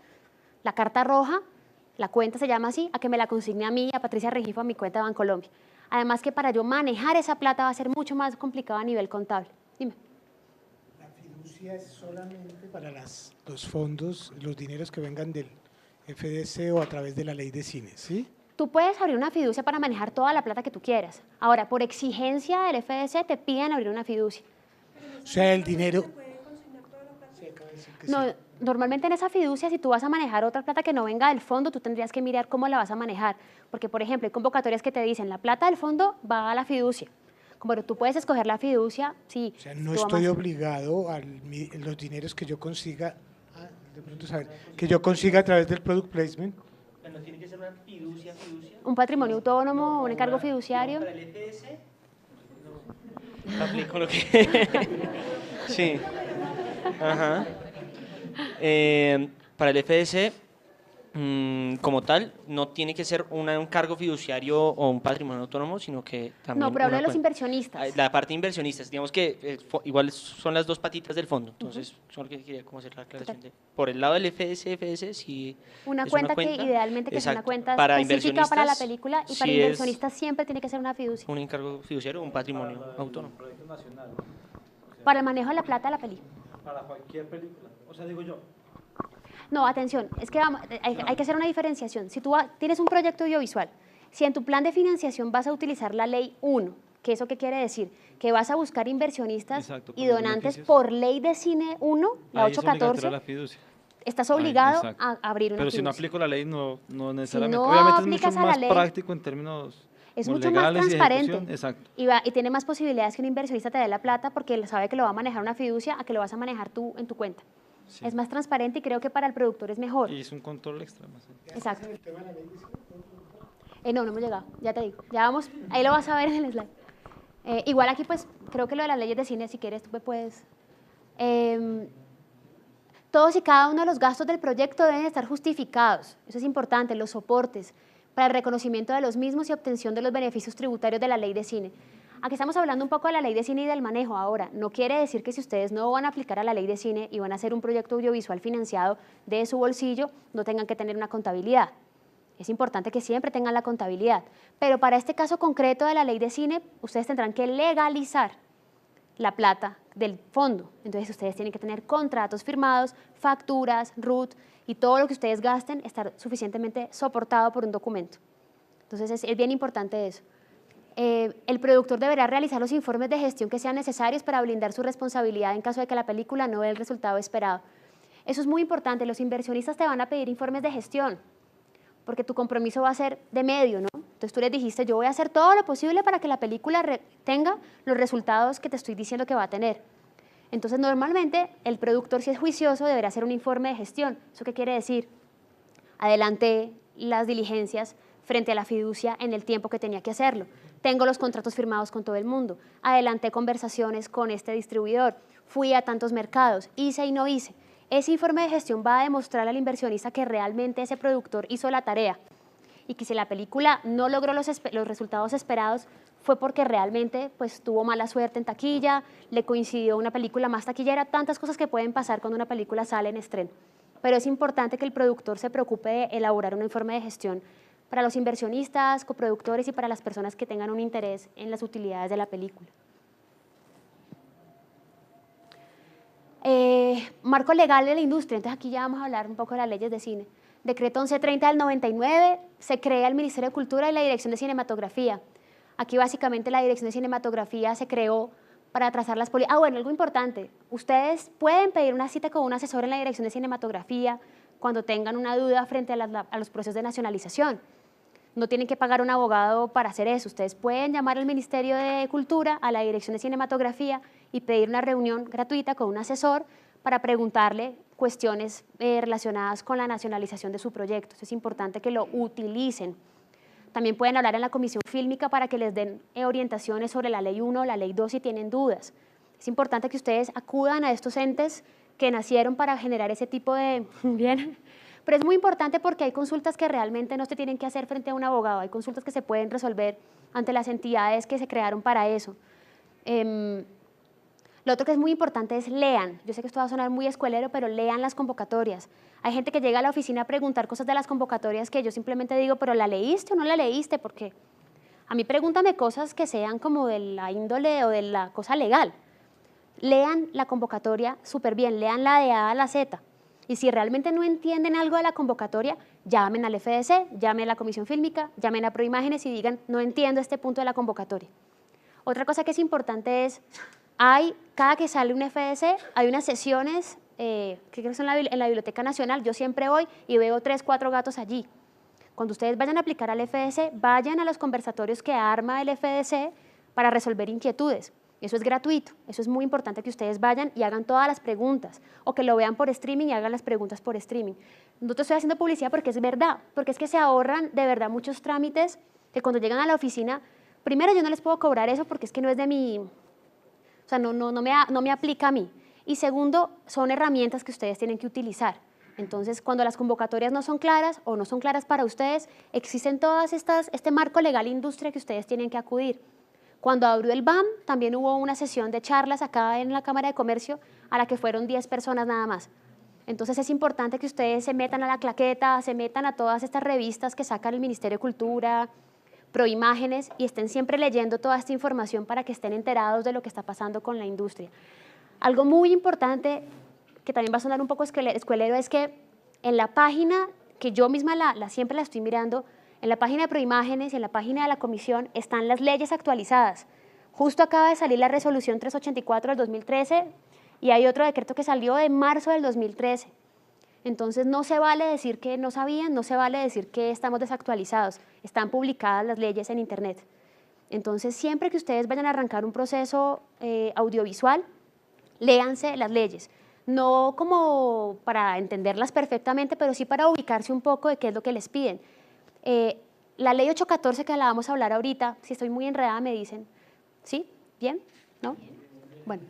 la carta roja, la cuenta se llama así, a que me la consigne a mí, a Patricia Regifo, a mi cuenta de Bancolombia. Además que para yo manejar esa plata va a ser mucho más complicado a nivel contable. Dime. La fiducia es solamente para los fondos, los dineros que vengan del FDC o a través de la ley de cine, ¿sí? Tú puedes abrir una fiducia para manejar toda la plata que tú quieras. Ahora, por exigencia del FDC te piden abrir una fiducia. O sea, el dinero… Sí, acaba de decir que No, sí. normalmente en esa fiducia, si tú vas a manejar otra plata que no venga del fondo, tú tendrías que mirar cómo la vas a manejar. Porque, por ejemplo, hay convocatorias que te dicen, la plata del fondo va a la fiducia. Como tú puedes escoger la fiducia, sí. O sea, no tú estoy amas- obligado a los dineros que yo consiga, de pronto saber, que yo consiga a través del product placement. No tiene que ser una fiducia. Un patrimonio autónomo, un encargo fiduciario. Para el EPS, no. Aplico lo que… Sí. Ajá. Para el FDC, como tal, no tiene que ser un cargo fiduciario o un patrimonio autónomo, sino que también… No, pero hablo una de los cuenta. inversionistas. La parte de inversionistas, digamos que igual son las dos patitas del fondo, entonces solo que quería como hacer la aclaración de… Por el lado del FDC, sí Una es cuenta que idealmente que sea una exacto. cuenta Para específica para la inversionistas, película y sí para es inversionistas siempre tiene que ser una fiducia. un encargo fiduciario o un patrimonio autónomo. Para el manejo de la plata de la película. Para cualquier película. O sea, digo yo. No, atención, es que hay que hacer una diferenciación. Si tú tienes un proyecto audiovisual, si en tu plan de financiación vas a utilizar la ley 1, ¿que eso qué quiere decir? Que vas a buscar inversionistas Exacto, por y los donantes beneficios. por ley de cine 1, la Ahí es obligatoria 814, la fiducia. estás Ahí, obligado exacto. a abrir una Pero si no fiducia. aplico la ley, no necesariamente. no Obviamente es aplicas mucho a la más ley, práctico en términos Es como mucho más legales y de transparente ejecución. Exacto. y tiene más posibilidades que un inversionista te dé la plata porque él sabe que lo va a manejar una fiducia a que lo vas a manejar tú en tu cuenta. Sí. Es más transparente y creo que para el productor es mejor. Y es un control extra más. Exacto. No hemos llegado, ya te digo. Ya vamos, ahí lo vas a ver en el slide. Igual aquí pues creo que lo de las leyes de cine, si quieres tú me puedes… todos y cada uno de los gastos del proyecto deben estar justificados. Eso es importante, los soportes para el reconocimiento de los mismos y obtención de los beneficios tributarios de la ley de cine. Aquí estamos hablando un poco de la ley de cine y del manejo ahora. No quiere decir que si ustedes no van a aplicar a la ley de cine y van a hacer un proyecto audiovisual financiado de su bolsillo, no tengan que tener una contabilidad. Es importante que siempre tengan la contabilidad. Pero para este caso concreto de la ley de cine, ustedes tendrán que legalizar la plata del fondo. Entonces ustedes tienen que tener contratos firmados, facturas, RUT y todo lo que ustedes gasten estar suficientemente soportado por un documento. Entonces es bien importante eso. El productor deberá realizar los informes de gestión que sean necesarios para blindar su responsabilidad en caso de que la película no dé el resultado esperado. Eso es muy importante. Los inversionistas te van a pedir informes de gestión porque tu compromiso va a ser de medio, ¿no? Entonces tú les dijiste, yo voy a hacer todo lo posible para que la película tenga los resultados que te estoy diciendo que va a tener. Entonces normalmente el productor, si es juicioso, deberá hacer un informe de gestión. ¿Eso qué quiere decir? Adelanté las diligencias frente a la fiducia en el tiempo que tenía que hacerlo. Tengo los contratos firmados con todo el mundo. Adelanté conversaciones con este distribuidor. Fui a tantos mercados. Hice y no hice. Ese informe de gestión va a demostrar al inversionista que realmente ese productor hizo la tarea y que si la película no logró los resultados esperados fue porque realmente pues, tuvo mala suerte en taquilla, le coincidió una película más taquillera, tantas cosas que pueden pasar cuando una película sale en estreno. Pero es importante que el productor se preocupe de elaborar un informe de gestión para los inversionistas, coproductores y para las personas que tengan un interés en las utilidades de la película. Marco legal de la industria, entonces aquí ya vamos a hablar un poco de las leyes de cine. Decreto 1130 del 99, se crea el Ministerio de Cultura y la Dirección de Cinematografía. Aquí básicamente la Dirección de Cinematografía se creó para trazar las políticas. Bueno, algo importante, ustedes pueden pedir una cita con un asesor en la Dirección de Cinematografía cuando tengan una duda frente a los procesos de nacionalización. No tienen que pagar un abogado para hacer eso. Ustedes pueden llamar al Ministerio de Cultura, a la Dirección de Cinematografía y pedir una reunión gratuita con un asesor para preguntarle cuestiones relacionadas con la nacionalización de su proyecto. Es importante que lo utilicen. También pueden hablar en la comisión fílmica para que les den orientaciones sobre la ley 1 o la ley 2 si tienen dudas. Es importante que ustedes acudan a estos entes que nacieron para generar ese tipo de... Bien. Pero es muy importante porque hay consultas que realmente no se tienen que hacer frente a un abogado, hay consultas que se pueden resolver ante las entidades que se crearon para eso. Lo otro que es muy importante es lean. Yo sé que esto va a sonar muy escuelero, pero lean las convocatorias. Hay gente que llega a la oficina a preguntar cosas de las convocatorias que yo simplemente digo, pero ¿la leíste o no la leíste? Porque a mí pregúntame cosas que sean como de la índole o de la cosa legal. Lean la convocatoria súper bien, leanla de A a la Z. Y si realmente no entienden algo de la convocatoria, llamen al FDC, llamen a la Comisión Fílmica, llamen a Proimágenes y digan, no entiendo este punto de la convocatoria. Otra cosa que es importante es, cada que sale un FDC, hay unas sesiones, que creo que son en la Biblioteca Nacional, yo siempre voy y veo 3, 4 gatos allí. Cuando ustedes vayan a aplicar al FDC, vayan a los conversatorios que arma el FDC para resolver inquietudes. Eso es gratuito, eso es muy importante que ustedes vayan y hagan todas las preguntas, o que lo vean por streaming y hagan las preguntas por streaming. No te estoy haciendo publicidad porque es verdad, porque es que se ahorran de verdad muchos trámites que cuando llegan a la oficina, primero yo no les puedo cobrar eso porque es que no es de mi, o sea, no me aplica a mí. Y segundo, son herramientas que ustedes tienen que utilizar. Entonces, cuando las convocatorias no son claras o no son claras para ustedes, existen todas este marco legal industria que ustedes tienen que acudir. Cuando abrió el BAM, también hubo una sesión de charlas acá en la Cámara de Comercio a la que fueron 10 personas nada más. Entonces es importante que ustedes se metan a la claqueta, se metan a todas estas revistas que sacan el Ministerio de Cultura, Proimágenes, y estén siempre leyendo toda esta información para que estén enterados de lo que está pasando con la industria. Algo muy importante, que también va a sonar un poco escuelero, es que en la página, que yo misma siempre la estoy mirando, en la página de Proimágenes y en la página de la Comisión están las leyes actualizadas. Justo acaba de salir la resolución 384 del 2013 y hay otro decreto que salió de marzo del 2013. Entonces no se vale decir que no sabían, no se vale decir que estamos desactualizados. Están publicadas las leyes en Internet. Entonces siempre que ustedes vayan a arrancar un proceso audiovisual, léanse las leyes. No como para entenderlas perfectamente, pero sí para ubicarse un poco de qué es lo que les piden. La ley 814 que la vamos a hablar ahorita, si estoy muy enredada me dicen, ¿sí? ¿Bien? ¿No? Bueno,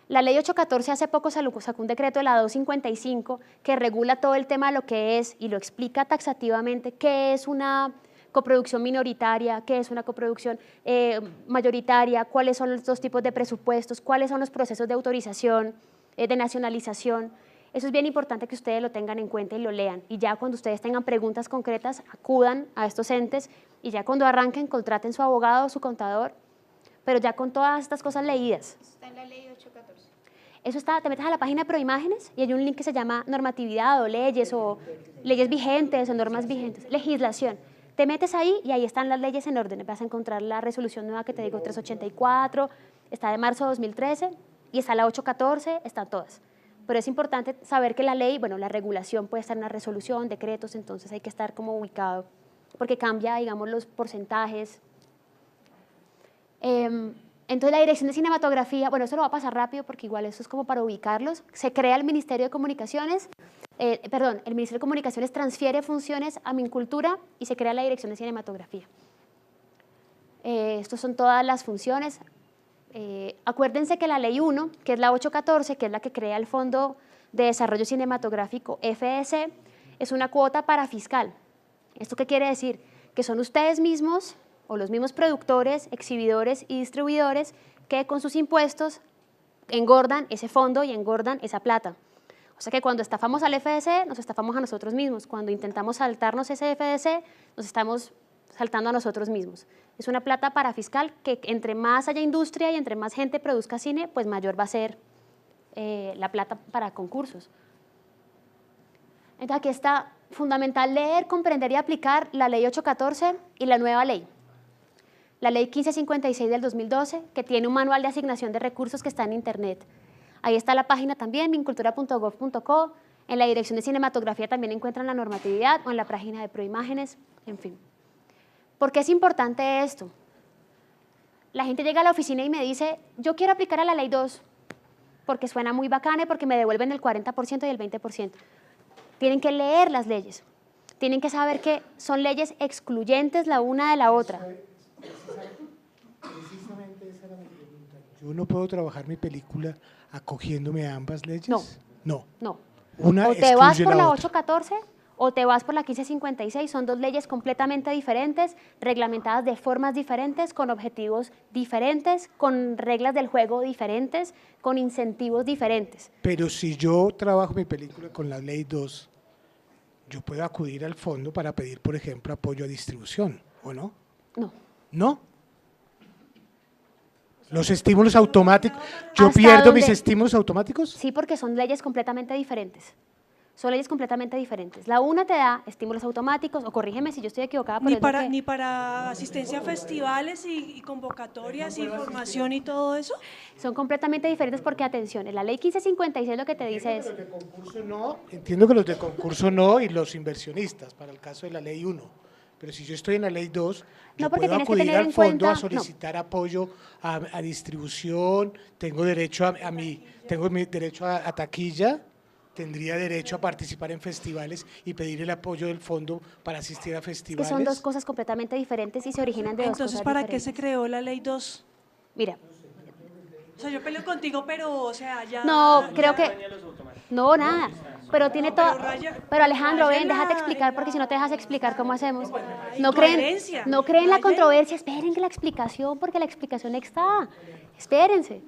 la ley 814 hace poco sacó un decreto de la 255 que regula todo el tema de lo que es y lo explica taxativamente qué es una coproducción minoritaria, qué es una coproducción mayoritaria, cuáles son los dos tipos de presupuestos, cuáles son los procesos de autorización, de nacionalización. Eso es bien importante que ustedes lo tengan en cuenta y lo lean. Y ya cuando ustedes tengan preguntas concretas, acudan a estos entes y ya cuando arranquen, contraten su abogado o su contador, pero ya con todas estas cosas leídas. Está en la ley 814. Eso está, te metes a la página de Proimágenes y hay un link que se llama normatividad o leyes vigentes o normas vigentes, legislación. Te metes ahí y ahí están las leyes en orden. Vas a encontrar la resolución nueva que te digo, 384, está de marzo de 2013 y está la 814, están todas. Pero es importante saber que la ley, bueno, la regulación puede estar en una resolución, decretos, entonces hay que estar como ubicado, porque cambia, digamos, los porcentajes. Entonces la Dirección de Cinematografía, bueno, eso lo va a pasar rápido porque igual eso es como para ubicarlos. Se crea el Ministerio de Comunicaciones, el Ministerio de Comunicaciones transfiere funciones a Mincultura y se crea la Dirección de Cinematografía. Estas son todas las funciones. Acuérdense que la ley 1, que es la 814, que es la que crea el Fondo de Desarrollo Cinematográfico FDC, es una cuota para fiscal. ¿Esto qué quiere decir? Que son ustedes mismos o los mismos productores, exhibidores y distribuidores que con sus impuestos engordan ese fondo y engordan esa plata. O sea que cuando estafamos al FDC, nos estafamos a nosotros mismos. Cuando intentamos saltarnos ese FDC, nos estamos saltando a nosotros mismos. Es una plata para fiscal que entre más haya industria y entre más gente produzca cine, pues mayor va a ser la plata para concursos. Entonces aquí está fundamental leer, comprender y aplicar la ley 814 y la nueva ley. La ley 1556 del 2012, que tiene un manual de asignación de recursos que está en Internet. Ahí está la página también, mincultura.gov.co. En la Dirección de Cinematografía también encuentran la normatividad o en la página de Proimágenes, en fin. ¿Por qué es importante esto? La gente llega a la oficina y me dice, yo quiero aplicar a la ley 2, porque suena muy bacana y porque me devuelven el 40% y el 20%. Tienen que leer las leyes. Tienen que saber que son leyes excluyentes la una de la otra. Precisamente esa era mi pregunta. ¿Yo no puedo trabajar mi película acogiéndome a ambas leyes? No. No. No. Una O te vas excluye por la otra. 814 o te vas por la 1556. Son dos leyes completamente diferentes, reglamentadas de formas diferentes, con objetivos diferentes, con reglas del juego diferentes, con incentivos diferentes. Pero si yo trabajo mi película con la ley 2, yo puedo acudir al fondo para pedir, por ejemplo, apoyo a distribución, ¿o no? No. ¿No? Los estímulos automáticos, ¿yo ¿Hasta pierdo mis dónde? estímulos automáticos? Sí, porque son leyes completamente diferentes. Son leyes completamente diferentes. La una te da estímulos automáticos, o corrígeme si yo estoy equivocada, pero Ni para asistencia a festivales y convocatorias y formación y todo eso. son completamente diferentes porque, atención, en la ley 1556 lo que te dice es, De concurso no, entiendo que los de concurso no y los inversionistas, para el caso de la ley 1. Pero si yo estoy en la ley 2, yo No, porque puedo tienes que acudir tener al en fondo cuenta- a solicitar apoyo a distribución, tengo derecho tengo mi derecho a taquilla, tendría derecho a participar en festivales y pedir el apoyo del fondo para asistir a es que festivales. son dos cosas completamente diferentes y se originan de dos Entonces, cosas ¿para qué diferentes. se creó la ley 2? Mira, O sea, yo peleo contigo, pero, o sea, ya... no, ya- creo que... No, nada, pero tiene todo... Pero Alejandro, raya ven, en déjate la- explicar, en porque si la- no te dejas explicar cómo hacemos. hay No creen, incoherencia. no creen la Raya en- controversia, esperen que la explicación, porque la explicación está. Espérense.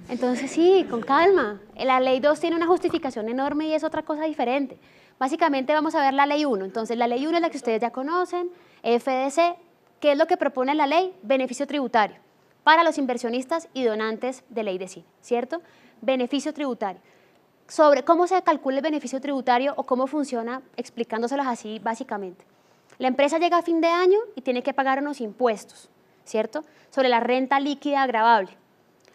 Entonces sí, con calma. La ley 2 tiene una justificación enorme y es otra cosa diferente. Básicamente vamos a ver la ley 1. Entonces la ley 1 es la que ustedes ya conocen, FDC. ¿Qué es lo que propone la ley? Beneficio tributario para los inversionistas y donantes de ley de cine, ¿cierto? Beneficio tributario. Sobre cómo se calcula el beneficio tributario o cómo funciona, explicándoselos así básicamente. La empresa llega a fin de año y tiene que pagar unos impuestos, ¿cierto? Sobre la renta líquida agravable.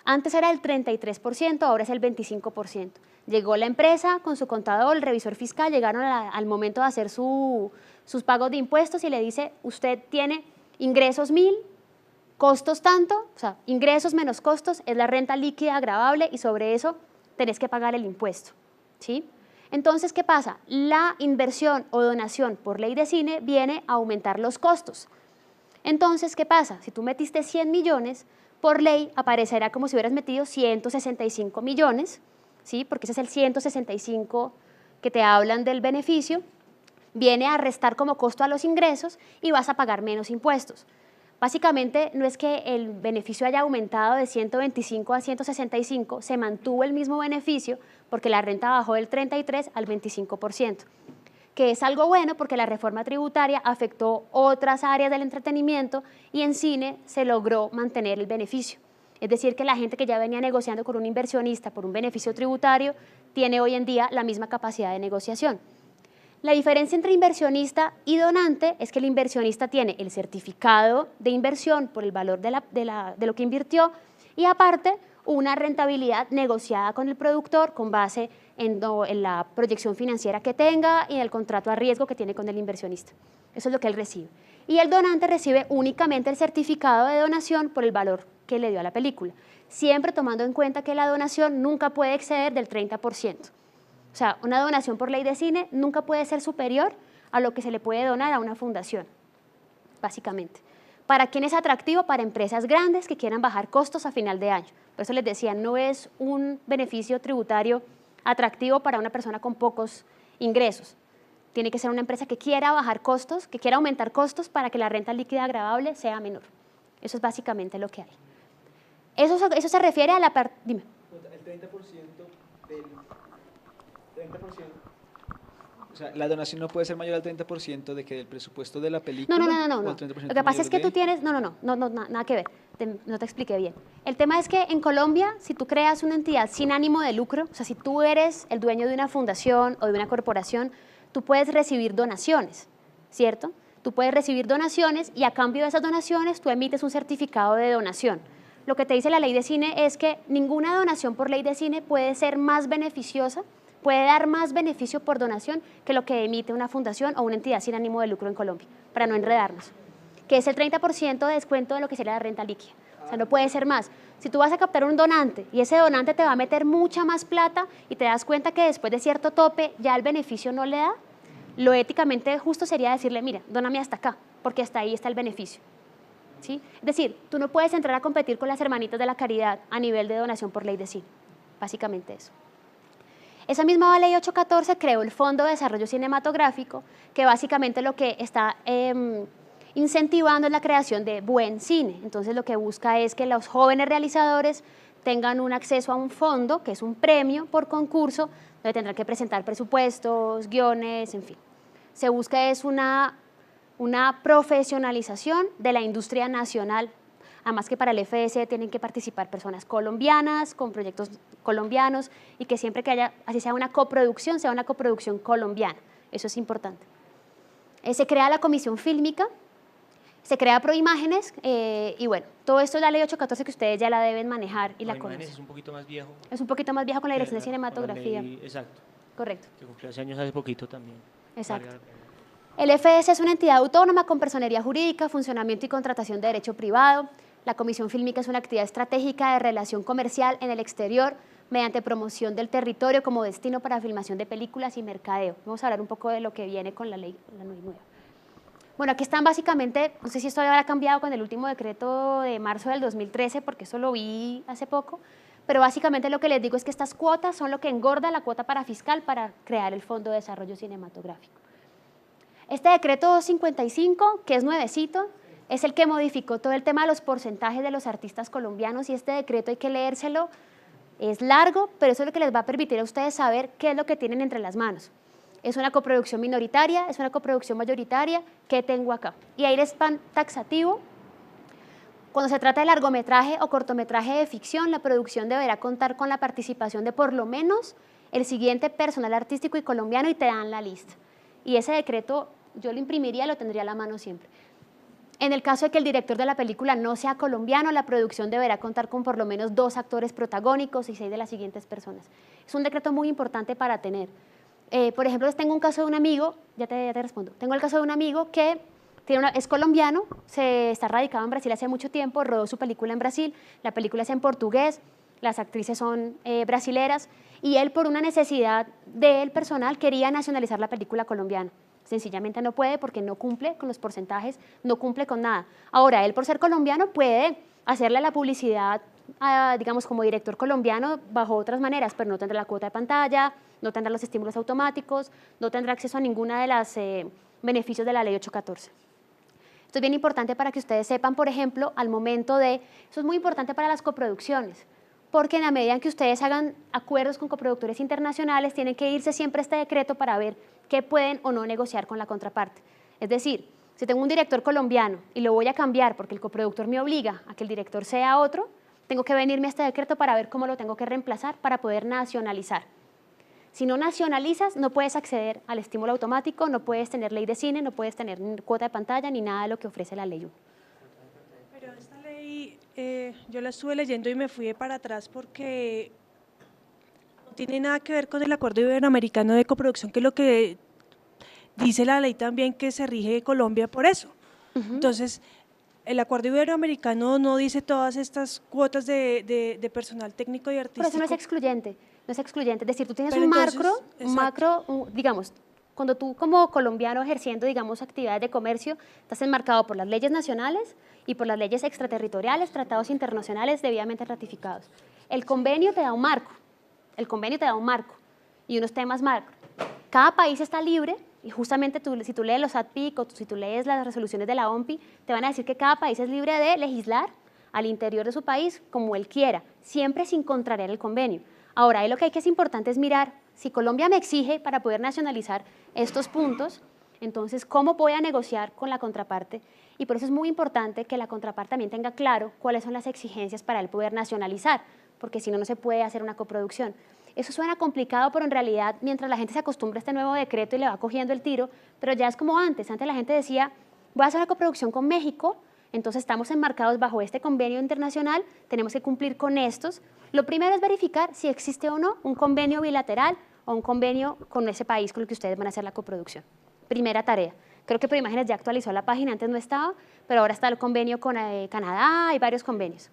Antes era el 33%, ahora es el 25%. Llegó la empresa con su contador, el revisor fiscal, llegaron al momento de hacer sus pagos de impuestos y le dice, usted tiene ingresos 1.000, costos tanto, o sea, ingresos menos costos es la renta líquida agravable y sobre eso tenés que pagar el impuesto, ¿sí? Entonces, ¿qué pasa? La inversión o donación por ley de cine viene a aumentar los costos. Entonces, ¿qué pasa? Si tú metiste 100 millones, por ley aparecerá como si hubieras metido 165 millones, ¿sí? Porque ese es el 165 que te hablan del beneficio, viene a restar como costo a los ingresos y vas a pagar menos impuestos. Básicamente no es que el beneficio haya aumentado de 125 a 165, se mantuvo el mismo beneficio porque la renta bajó del 33 al 25%, que es algo bueno porque la reforma tributaria afectó otras áreas del entretenimiento y en cine se logró mantener el beneficio. Es decir, que la gente que ya venía negociando con un inversionista por un beneficio tributario tiene hoy en día la misma capacidad de negociación. La diferencia entre inversionista y donante es que el inversionista tiene el certificado de inversión por el valor de lo que invirtió y aparte una rentabilidad negociada con el productor con base en la proyección financiera que tenga y en el contrato a riesgo que tiene con el inversionista. Eso es lo que él recibe. Y el donante recibe únicamente el certificado de donación por el valor que le dio a la película, siempre tomando en cuenta que la donación nunca puede exceder del 30%. O sea, una donación por ley de cine nunca puede ser superior a lo que se le puede donar a una fundación, básicamente. ¿Para quién es atractivo? Para empresas grandes que quieran bajar costos a final de año. Por eso les decía, no es un beneficio tributario atractivo para una persona con pocos ingresos. Tiene que ser una empresa que quiera bajar costos, que quiera aumentar costos para que la renta líquida agravable sea menor. Eso es básicamente lo que hay. Eso se refiere a la parte... Dime. El 30% del... 30%. O sea, la donación no puede ser mayor al 30% de que del presupuesto de la película. No. o al 30% Lo que pasa es que mayor tú tienes... No, nada que ver. No te expliqué bien. El tema es que en Colombia, si tú creas una entidad sin ánimo de lucro, o sea, si tú eres el dueño de una fundación o de una corporación, tú puedes recibir donaciones, ¿cierto? Tú puedes recibir donaciones y a cambio de esas donaciones tú emites un certificado de donación. Lo que te dice la ley de cine es que ninguna donación por ley de cine puede ser más beneficiosa, puede dar más beneficio por donación que lo que emite una fundación o una entidad sin ánimo de lucro en Colombia, para no enredarnos, que es el 30% de descuento de lo que sería la renta líquida. O sea, no puede ser más. Si tú vas a captar un donante y ese donante te va a meter mucha más plata y te das cuenta que después de cierto tope ya el beneficio no le da, lo éticamente justo sería decirle, mira, dóname hasta acá, porque hasta ahí está el beneficio. ¿Sí? Es decir, tú no puedes entrar a competir con las hermanitas de la caridad a nivel de donación por ley de cine. Básicamente eso. Esa misma ley 814 creó el Fondo de Desarrollo Cinematográfico, que básicamente lo que está incentivando es la creación de buen cine. Entonces lo que busca es que los jóvenes realizadores tengan un acceso a un fondo, que es un premio por concurso, donde tendrán que presentar presupuestos, guiones, en fin. Se busca es una profesionalización de la industria nacional. Además que para el FDC tienen que participar personas colombianas, con proyectos colombianos, y que siempre que haya, así sea una coproducción colombiana. Eso es importante. Se crea la Comisión Fílmica, se crea Proimágenes, y bueno, todo esto es la ley 814 que ustedes ya la deben manejar y la Proimágenes conocen. es un poquito más viejo. Es un poquito más vieja con la Dirección de Con la Cinematografía. ley- exacto, Correcto. que cumplió hace años hace poquito también. Exacto. Valga la pena. El FDC es una entidad autónoma con personería jurídica, funcionamiento y contratación de derecho privado. La Comisión Fílmica es una actividad estratégica de relación comercial en el exterior mediante promoción del territorio como destino para filmación de películas y mercadeo. Vamos a hablar un poco de lo que viene con la ley nueva. Bueno, aquí están básicamente, no sé si esto habrá cambiado con el último decreto de marzo del 2013, porque eso lo vi hace poco, pero básicamente lo que les digo es que estas cuotas son lo que engorda la cuota para fiscal para crear el Fondo de Desarrollo Cinematográfico. Este decreto 255, que es nuevecito, es el que modificó todo el tema de los porcentajes de los artistas colombianos, y este decreto hay que leérselo, es largo, pero eso es lo que les va a permitir a ustedes saber qué es lo que tienen entre las manos. Es una coproducción minoritaria, es una coproducción mayoritaria, ¿qué tengo acá? Y ahí les van taxativo. Cuando se trata de largometraje o cortometraje de ficción, la producción deberá contar con la participación de por lo menos el siguiente personal artístico y colombiano, y te dan la lista. Y ese decreto yo lo imprimiría, lo tendría a la mano siempre. En el caso de que el director de la película no sea colombiano, la producción deberá contar con por lo menos 2 actores protagónicos y 6 de las siguientes personas. Es un decreto muy importante para tener. Por ejemplo, tengo un caso de un amigo, ya te respondo, tengo el caso de un amigo que es colombiano, está radicado en Brasil hace mucho tiempo, rodó su película en Brasil, la película es en portugués, las actrices son brasileras, y él, por una necesidad del personal, quería nacionalizar la película colombiana. Sencillamente no puede porque no cumple con los porcentajes, no cumple con nada. Ahora, él, por ser colombiano, puede hacerle la publicidad, digamos, como director colombiano bajo otras maneras, pero no tendrá la cuota de pantalla, no tendrá los estímulos automáticos, no tendrá acceso a ninguna de los beneficios de la ley 814. Esto es bien importante para que ustedes sepan, por ejemplo, al momento de, eso es muy importante para las coproducciones, porque en la medida en que ustedes hagan acuerdos con coproductores internacionales, tienen que irse siempre a este decreto para ver qué pueden o no negociar con la contraparte. Es decir, si tengo un director colombiano y lo voy a cambiar porque el coproductor me obliga a que el director sea otro, tengo que venirme a este decreto para ver cómo lo tengo que reemplazar para poder nacionalizar. Si no nacionalizas, no puedes acceder al estímulo automático, no puedes tener ley de cine, no puedes tener cuota de pantalla ni nada de lo que ofrece la ley 1. Pero esta ley yo la estuve leyendo y me fui para atrás porque no tiene nada que ver con el Acuerdo Iberoamericano de Coproducción, que es lo que dice la ley también, que se rige Colombia por eso. Entonces, el Acuerdo Iberoamericano no dice todas estas cuotas de personal técnico y artístico. Pero eso no es excluyente, no es excluyente. Es decir, tú tienes Pero un entonces, macro, digamos, cuando tú como colombiano ejerciendo, digamos, actividades de comercio, estás enmarcado por las leyes nacionales y por las leyes extraterritoriales, tratados internacionales debidamente ratificados. El convenio te da un marco, y unos temas macro. Cada país está libre, y justamente si tú lees los ADPIC o si tú lees las resoluciones de la OMPI, te van a decir que cada país es libre de legislar al interior de su país como él quiera, siempre sin contrariar el convenio. Ahora, ahí lo que hay que es importante es mirar, si Colombia me exige para poder nacionalizar estos puntos, entonces, ¿cómo voy a negociar con la contraparte? Y por eso es muy importante que la contraparte también tenga claro cuáles son las exigencias para él poder nacionalizar, porque si no, no se puede hacer una coproducción. Eso suena complicado, pero en realidad, mientras la gente se acostumbra a este nuevo decreto y le va cogiendo el tiro, pero ya es como antes la gente decía, voy a hacer una coproducción con México, entonces estamos enmarcados bajo este convenio internacional, tenemos que cumplir con estos. Lo primero es verificar si existe o no un convenio bilateral o un convenio con ese país con el que ustedes van a hacer la coproducción. Primera tarea. Creo que Proimágenes ya actualizó la página, antes no estaba, pero ahora está el convenio con Canadá y varios convenios.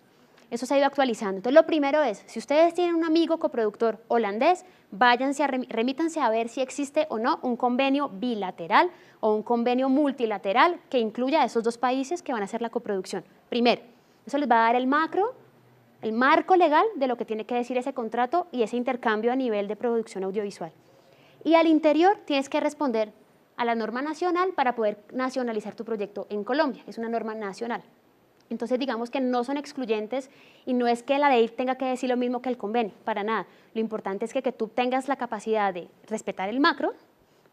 Eso se ha ido actualizando. Entonces, lo primero es, si ustedes tienen un amigo coproductor holandés, remítanse a ver si existe o no un convenio bilateral o un convenio multilateral que incluya a esos dos países que van a hacer la coproducción. Primero, eso les va a dar el marco legal de lo que tiene que decir ese contrato y ese intercambio a nivel de producción audiovisual. Y al interior tienes que responder a la norma nacional para poder nacionalizar tu proyecto en Colombia. Es una norma nacional. Entonces, digamos que no son excluyentes y no es que la ley tenga que decir lo mismo que el convenio, para nada. Lo importante es que tú tengas la capacidad de respetar el macro,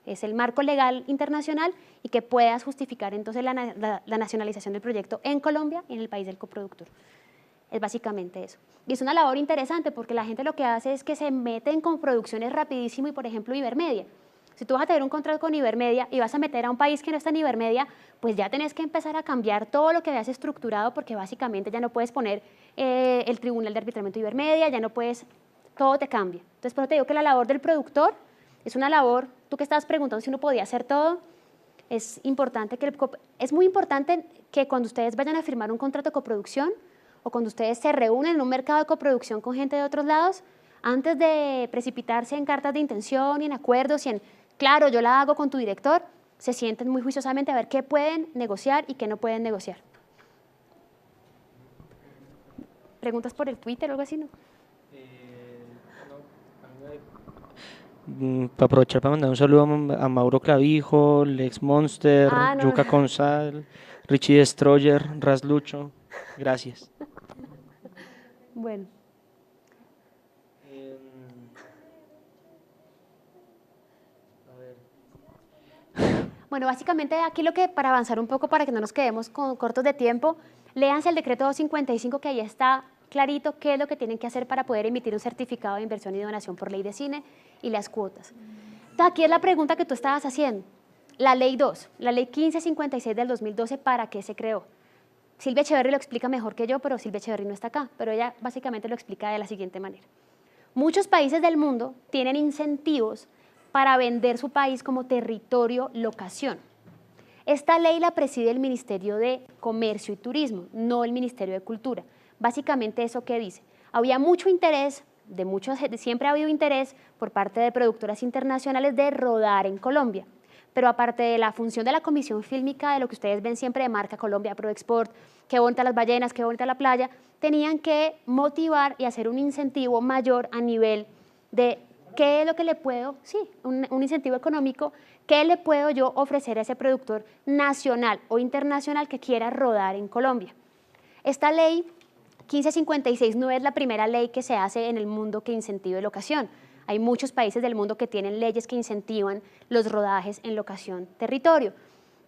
es el marco legal internacional, y que puedas justificar entonces la nacionalización del proyecto en Colombia y en el país del coproductor. Es básicamente eso. Y es una labor interesante porque la gente lo que hace es que se meten con producciones rapidísimo y, por ejemplo, Ibermedia. Si tú vas a tener un contrato con Ibermedia y vas a meter a un país que no está en Ibermedia, pues ya tenés que empezar a cambiar todo lo que habías estructurado porque básicamente ya no puedes poner el Tribunal de Arbitramiento de Ibermedia, ya no puedes, todo te cambia. Entonces, por eso te digo que la labor del productor es una labor, tú que estabas preguntando si uno podía hacer todo, es muy importante que cuando ustedes vayan a firmar un contrato de coproducción o cuando ustedes se reúnen en un mercado de coproducción con gente de otros lados, antes de precipitarse en cartas de intención y en acuerdos y en, claro, yo la hago con tu director, se sienten muy juiciosamente a ver qué pueden negociar y qué no pueden negociar. ¿Preguntas por el Twitter o algo así, no? Para aprovechar para mandar un saludo a Mauro Clavijo, Lex Monster, No. Yuka Consal, Richie Destroyer, Ras Lucho. Gracias. Bueno. Bueno, básicamente aquí para avanzar un poco, para que no nos quedemos cortos de tiempo, léanse el decreto 255, que ahí está clarito qué es lo que tienen que hacer para poder emitir un certificado de inversión y donación por ley de cine y las cuotas. Entonces, aquí es la pregunta que tú estabas haciendo. La ley 2, la ley 1556 del 2012, ¿para qué se creó? Silvia Echeverry lo explica mejor que yo, pero Silvia Echeverry no está acá, pero ella básicamente lo explica de la siguiente manera. Muchos países del mundo tienen incentivos para vender su país como territorio locación. Esta ley la preside el Ministerio de Comercio y Turismo, no el Ministerio de Cultura. Básicamente, ¿eso qué dice? Había mucho interés, siempre ha habido interés por parte de productoras internacionales de rodar en Colombia, pero aparte de la función de la Comisión Fílmica, de lo que ustedes ven siempre de marca Colombia, ProExport, qué bonita las ballenas, qué bonita la playa, tenían que motivar y hacer un incentivo mayor a nivel de qué es lo que le puedo, un incentivo económico, qué le puedo yo ofrecer a ese productor nacional o internacional que quiera rodar en Colombia. Esta ley 1556 no es la primera ley que se hace en el mundo que incentive locación. Hay muchos países del mundo que tienen leyes que incentivan los rodajes en locación territorio.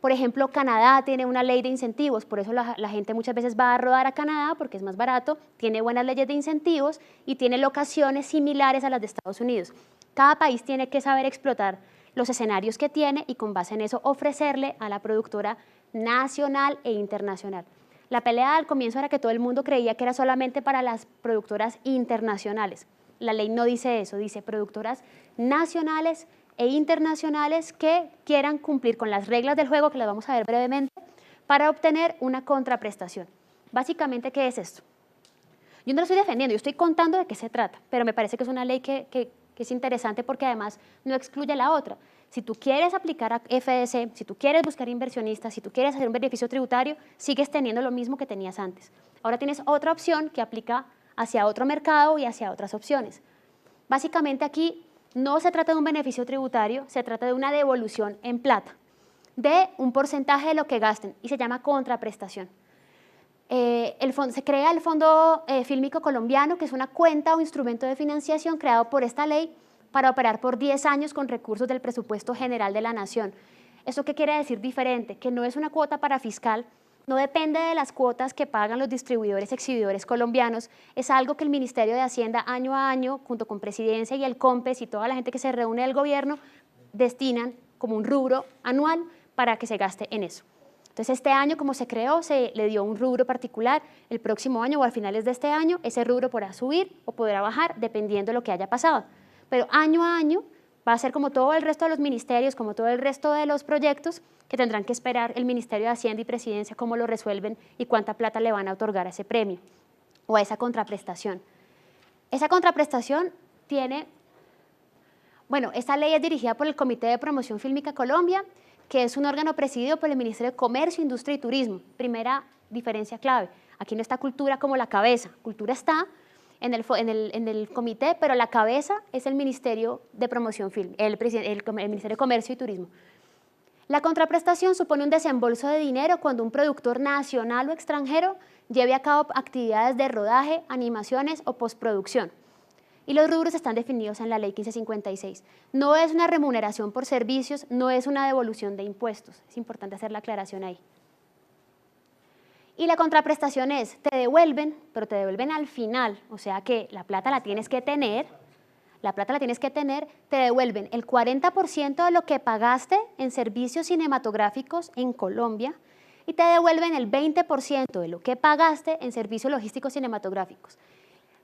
Por ejemplo, Canadá tiene una ley de incentivos, por eso la gente muchas veces va a rodar a Canadá porque es más barato, tiene buenas leyes de incentivos y tiene locaciones similares a las de Estados Unidos. Cada país tiene que saber explotar los escenarios que tiene y con base en eso ofrecerle a la productora nacional e internacional. La pelea al comienzo era que todo el mundo creía que era solamente para las productoras internacionales. La ley no dice eso, dice productoras nacionales e internacionales que quieran cumplir con las reglas del juego, que las vamos a ver brevemente, para obtener una contraprestación. Básicamente, ¿qué es esto? Yo no lo estoy defendiendo, yo estoy contando de qué se trata, pero me parece que es una ley que es interesante porque además no excluye la otra. Si tú quieres aplicar a FDC, si tú quieres buscar inversionistas, si tú quieres hacer un beneficio tributario, sigues teniendo lo mismo que tenías antes. Ahora tienes otra opción que aplica hacia otro mercado y hacia otras opciones. Básicamente aquí no se trata de un beneficio tributario, se trata de una devolución en plata de un porcentaje de lo que gasten y se llama contraprestación. Se crea el Fondo Fílmico Colombiano, que es una cuenta o instrumento de financiación creado por esta ley para operar por 10 años con recursos del presupuesto general de la Nación. ¿Eso qué quiere decir diferente? Que no es una cuota para fiscal, no depende de las cuotas que pagan los distribuidores exhibidores colombianos, es algo que el Ministerio de Hacienda año a año, junto con Presidencia y el COMPES y toda la gente que se reúne del gobierno, destinan como un rubro anual para que se gaste en eso. Entonces, este año, como se creó, se le dio un rubro particular. El próximo año o a finales de este año, ese rubro podrá subir o podrá bajar, dependiendo de lo que haya pasado. Pero año a año va a ser como todo el resto de los ministerios, como todo el resto de los proyectos, que tendrán que esperar el Ministerio de Hacienda y Presidencia cómo lo resuelven y cuánta plata le van a otorgar a ese premio o a esa contraprestación. Esa contraprestación tiene, bueno, esta ley es dirigida por el Comité de Promoción Fílmica Colombia, que es un órgano presidido por el Ministerio de Comercio, Industria y Turismo. Primera diferencia clave, aquí no está cultura como la cabeza, cultura está en el comité, pero la cabeza es el Ministerio de Promoción Fílmica, el Ministerio de Comercio y Turismo. La contraprestación supone un desembolso de dinero cuando un productor nacional o extranjero lleve a cabo actividades de rodaje, animaciones o postproducción. Y los rubros están definidos en la Ley 1556. No es una remuneración por servicios, no es una devolución de impuestos. Es importante hacer la aclaración ahí. Y la contraprestación es, te devuelven, pero te devuelven al final, o sea que la plata la tienes que tener, te devuelven el 40% de lo que pagaste en servicios cinematográficos en Colombia y te devuelven el 20% de lo que pagaste en servicios logísticos cinematográficos.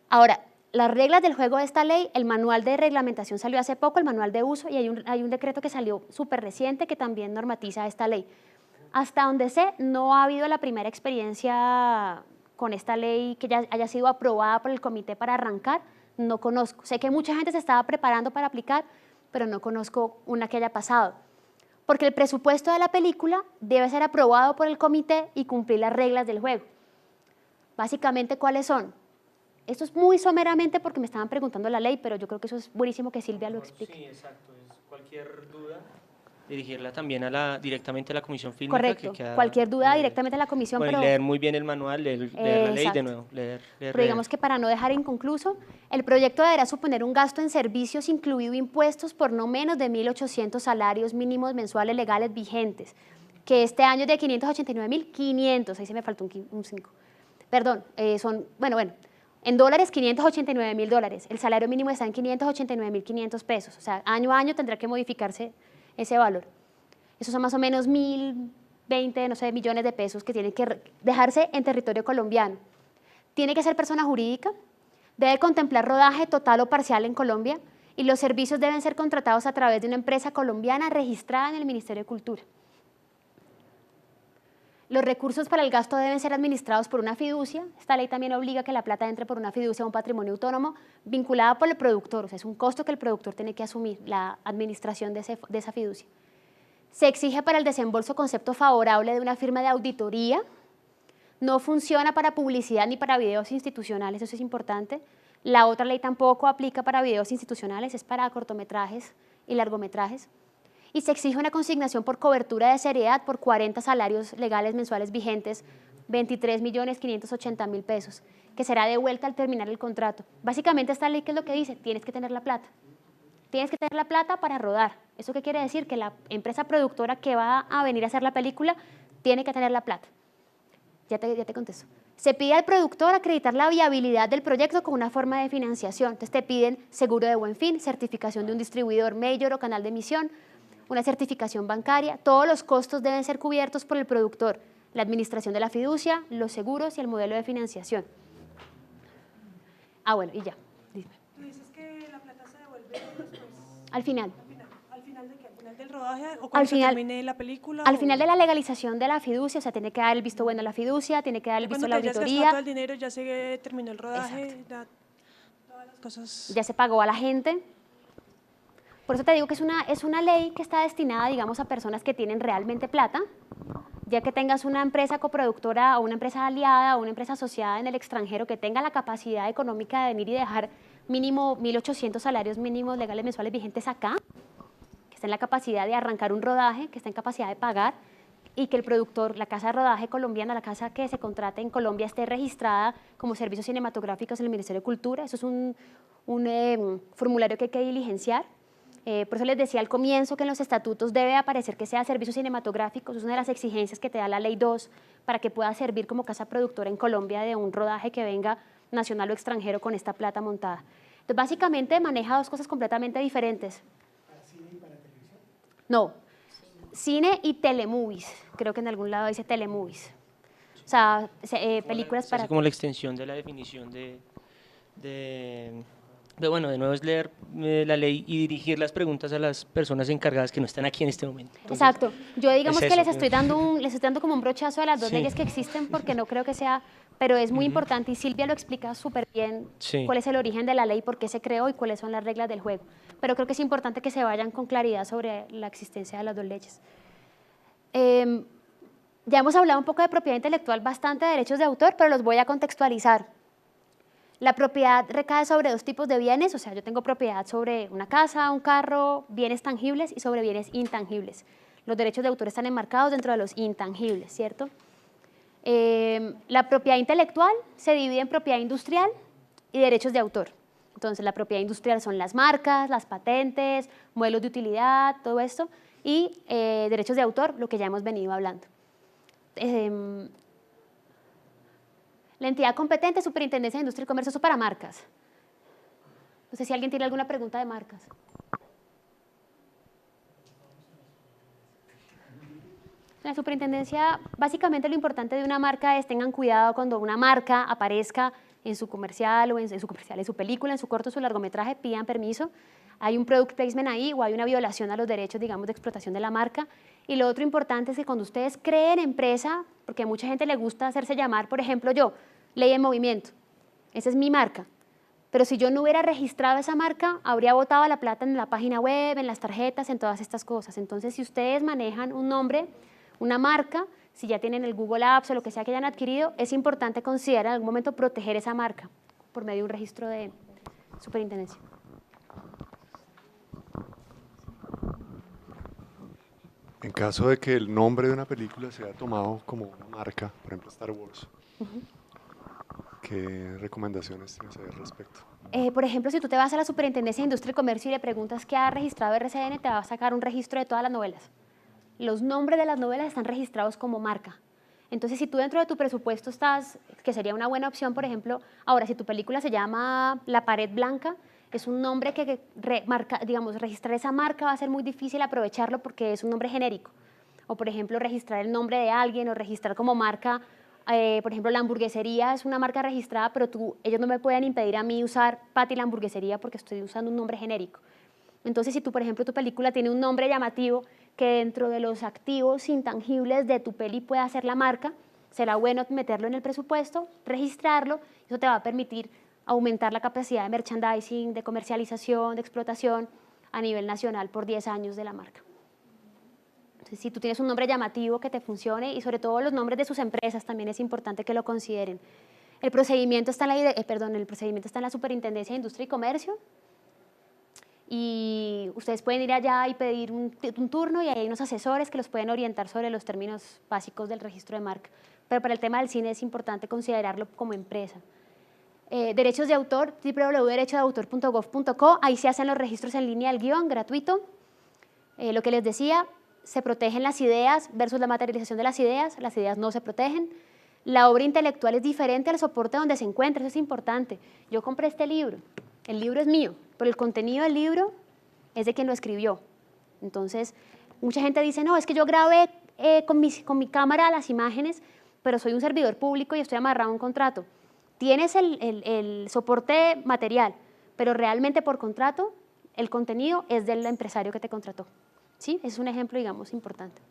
Ahora, las reglas del juego de esta ley, el manual de reglamentación salió hace poco, el manual de uso, y hay un decreto que salió súper reciente que también normatiza esta ley. Hasta donde sé, no ha habido la primera experiencia con esta ley que ya haya sido aprobada por el comité para arrancar, no conozco. Sé que mucha gente se estaba preparando para aplicar, pero no conozco una que haya pasado. Porque el presupuesto de la película debe ser aprobado por el comité y cumplir las reglas del juego. Básicamente, ¿cuáles son? Esto es muy someramente porque me estaban preguntando la ley, pero yo creo que eso es buenísimo que Silvia lo explique. Sí, exacto. Es cualquier duda, dirigirla también directamente a la Comisión Fílmica. Correcto, cualquier duda directamente a la Comisión. Bueno, pero leer muy bien el manual, leer la ley de nuevo. Pero digamos que para no dejar inconcluso, el proyecto deberá suponer un gasto en servicios incluido impuestos por no menos de 1.800 salarios mínimos mensuales legales vigentes, que este año es de 589.500, ahí se me faltó un 5. Perdón, en dólares, $589.000. El salario mínimo está en 589.500 pesos. O sea, año a año tendrá que modificarse ese valor. Esos son más o menos 1.020, no sé, millones de pesos que tienen que dejarse en territorio colombiano. Tiene que ser persona jurídica, debe contemplar rodaje total o parcial en Colombia y los servicios deben ser contratados a través de una empresa colombiana registrada en el Ministerio de Cultura. Los recursos para el gasto deben ser administrados por una fiducia. Esta ley también obliga que la plata entre por una fiducia a un patrimonio autónomo vinculada por el productor. O sea, es un costo que el productor tiene que asumir, la administración de esa fiducia. Se exige para el desembolso concepto favorable de una firma de auditoría. No funciona para publicidad ni para videos institucionales, eso es importante. La otra ley tampoco aplica para videos institucionales, es para cortometrajes y largometrajes. Y se exige una consignación por cobertura de seriedad por 40 salarios legales mensuales vigentes, 23.580.000 pesos, que será devuelta al terminar el contrato. Básicamente esta ley, ¿qué es lo que dice? Tienes que tener la plata. Tienes que tener la plata para rodar. ¿Eso qué quiere decir? Que la empresa productora que va a venir a hacer la película tiene que tener la plata. Ya te contesto. Se pide al productor acreditar la viabilidad del proyecto con una forma de financiación. Entonces te piden seguro de buen fin, certificación de un distribuidor mayor o canal de emisión, una certificación bancaria. Todos los costos deben ser cubiertos por el productor, la administración de la fiducia, los seguros y el modelo de financiación. Bueno, y ya. Dime. Tú dices que la plata se devuelve después. Al final. ¿Al final de qué? ¿Al final del rodaje o cuando se termine la película? Al final de la legalización de la fiducia, o sea, tiene que dar el visto bueno a la fiducia, tiene que dar el visto a la auditoría. Cuando ya se gastó todo el dinero, ya se terminó el rodaje, ya, todas las cosas. Ya se pagó a la gente. Por eso te digo que es una ley que está destinada, digamos, a personas que tienen realmente plata, ya que tengas una empresa coproductora o una empresa aliada o una empresa asociada en el extranjero que tenga la capacidad económica de venir y dejar mínimo 1.800 salarios mínimos legales mensuales vigentes acá, que esté en la capacidad de arrancar un rodaje, que esté en capacidad de pagar y que el productor, la casa de rodaje colombiana, la casa que se contrate en Colombia esté registrada como servicios cinematográficos en el Ministerio de Cultura. Eso es un formulario que hay que diligenciar. Por eso les decía al comienzo que en los estatutos debe aparecer que sea servicios cinematográficos, es una de las exigencias que te da la Ley 2 para que pueda servir como casa productora en Colombia de un rodaje que venga nacional o extranjero con esta plata montada. Entonces, básicamente maneja dos cosas completamente diferentes. ¿Para cine y para televisión? No, cine y telemovies, creo que en algún lado dice telemovies. O sea, películas para... Es como la extensión de la definición bueno, de nuevo es leer la ley y dirigir las preguntas a las personas encargadas que no están aquí en este momento. Entonces, exacto. Yo digamos es que eso, les estoy dando como un brochazo a las dos leyes que existen porque no creo que sea pero es muy importante y Silvia lo explica súper bien Sí. cuál es el origen de la ley, por qué se creó y cuáles son las reglas del juego. Pero creo que es importante que se vayan con claridad sobre la existencia de las dos leyes. Ya hemos hablado un poco de propiedad intelectual, bastante de derechos de autor, pero los voy a contextualizar. La propiedad recae sobre dos tipos de bienes, o sea, yo tengo propiedad sobre una casa, un carro, bienes tangibles y sobre bienes intangibles. Los derechos de autor están enmarcados dentro de los intangibles, ¿cierto? La propiedad intelectual se divide en propiedad industrial y derechos de autor. Entonces, la propiedad industrial son las marcas, las patentes, modelos de utilidad, todo esto, y derechos de autor, lo que ya hemos venido hablando. La entidad competente es Superintendencia de Industria y Comercio, eso para marcas. No sé si alguien tiene alguna pregunta de marcas. La superintendencia, básicamente lo importante de una marca es tengan cuidado cuando una marca aparezca en su comercial o en su película, en su corto o su largometraje, pidan permiso. Hay un product placement ahí o hay una violación a los derechos, digamos, de explotación de la marca. Y lo otro importante es que cuando ustedes creen empresa, porque a mucha gente le gusta hacerse llamar, por ejemplo, yo, Ley en Movimiento, esa es mi marca. Pero si yo no hubiera registrado esa marca, habría botado la plata en la página web, en las tarjetas, en todas estas cosas. Entonces, si ustedes manejan un nombre, una marca, si ya tienen el Google Apps o lo que sea que hayan adquirido, es importante considerar en algún momento proteger esa marca por medio de un registro de superintendencia. En caso de que el nombre de una película sea tomado como una marca, por ejemplo Star Wars, ¿qué recomendaciones tienes al respecto? Por ejemplo, si tú te vas a la Superintendencia de Industria y Comercio y le preguntas qué ha registrado RCN, te va a sacar un registro de todas las novelas. Los nombres de las novelas están registrados como marca. Entonces, si tú dentro de tu presupuesto estás, que sería una buena opción, por ejemplo, ahora, si tu película se llama La Pared Blanca, es un nombre que registrar esa marca va a ser muy difícil aprovecharlo porque es un nombre genérico. O, por ejemplo, registrar el nombre de alguien o registrar como marca, por ejemplo, la hamburguesería es una marca registrada, pero ellos no me pueden impedir a mí usar Patty la hamburguesería porque estoy usando un nombre genérico. Entonces, si tú, por ejemplo, tu película tiene un nombre llamativo que dentro de los activos intangibles de tu peli pueda ser la marca, será bueno meterlo en el presupuesto, registrarlo, eso te va a permitir aumentar la capacidad de merchandising, de comercialización, de explotación a nivel nacional por 10 años de la marca. Entonces, si tú tienes un nombre llamativo que te funcione y sobre todo los nombres de sus empresas también es importante que lo consideren. El procedimiento está en la Superintendencia de Industria y Comercio y ustedes pueden ir allá y pedir un turno y hay unos asesores que los pueden orientar sobre los términos básicos del registro de marca. Pero para el tema del cine es importante considerarlo como empresa. Derechos de autor, www.derechodeautor.gov.co, ahí se hacen los registros en línea del guión, gratuito. Lo que les decía, se protegen las ideas versus la materialización de las ideas no se protegen. La obra intelectual es diferente al soporte donde se encuentra, eso es importante. Yo compré este libro, el libro es mío, pero el contenido del libro es de quien lo escribió. Entonces, mucha gente dice, no, es que yo grabé con mi cámara las imágenes, pero soy un servidor público y estoy amarrado a un contrato. Tienes el soporte material, pero realmente por contrato el contenido es del empresario que te contrató. ¿Sí? Es un ejemplo, digamos, importante.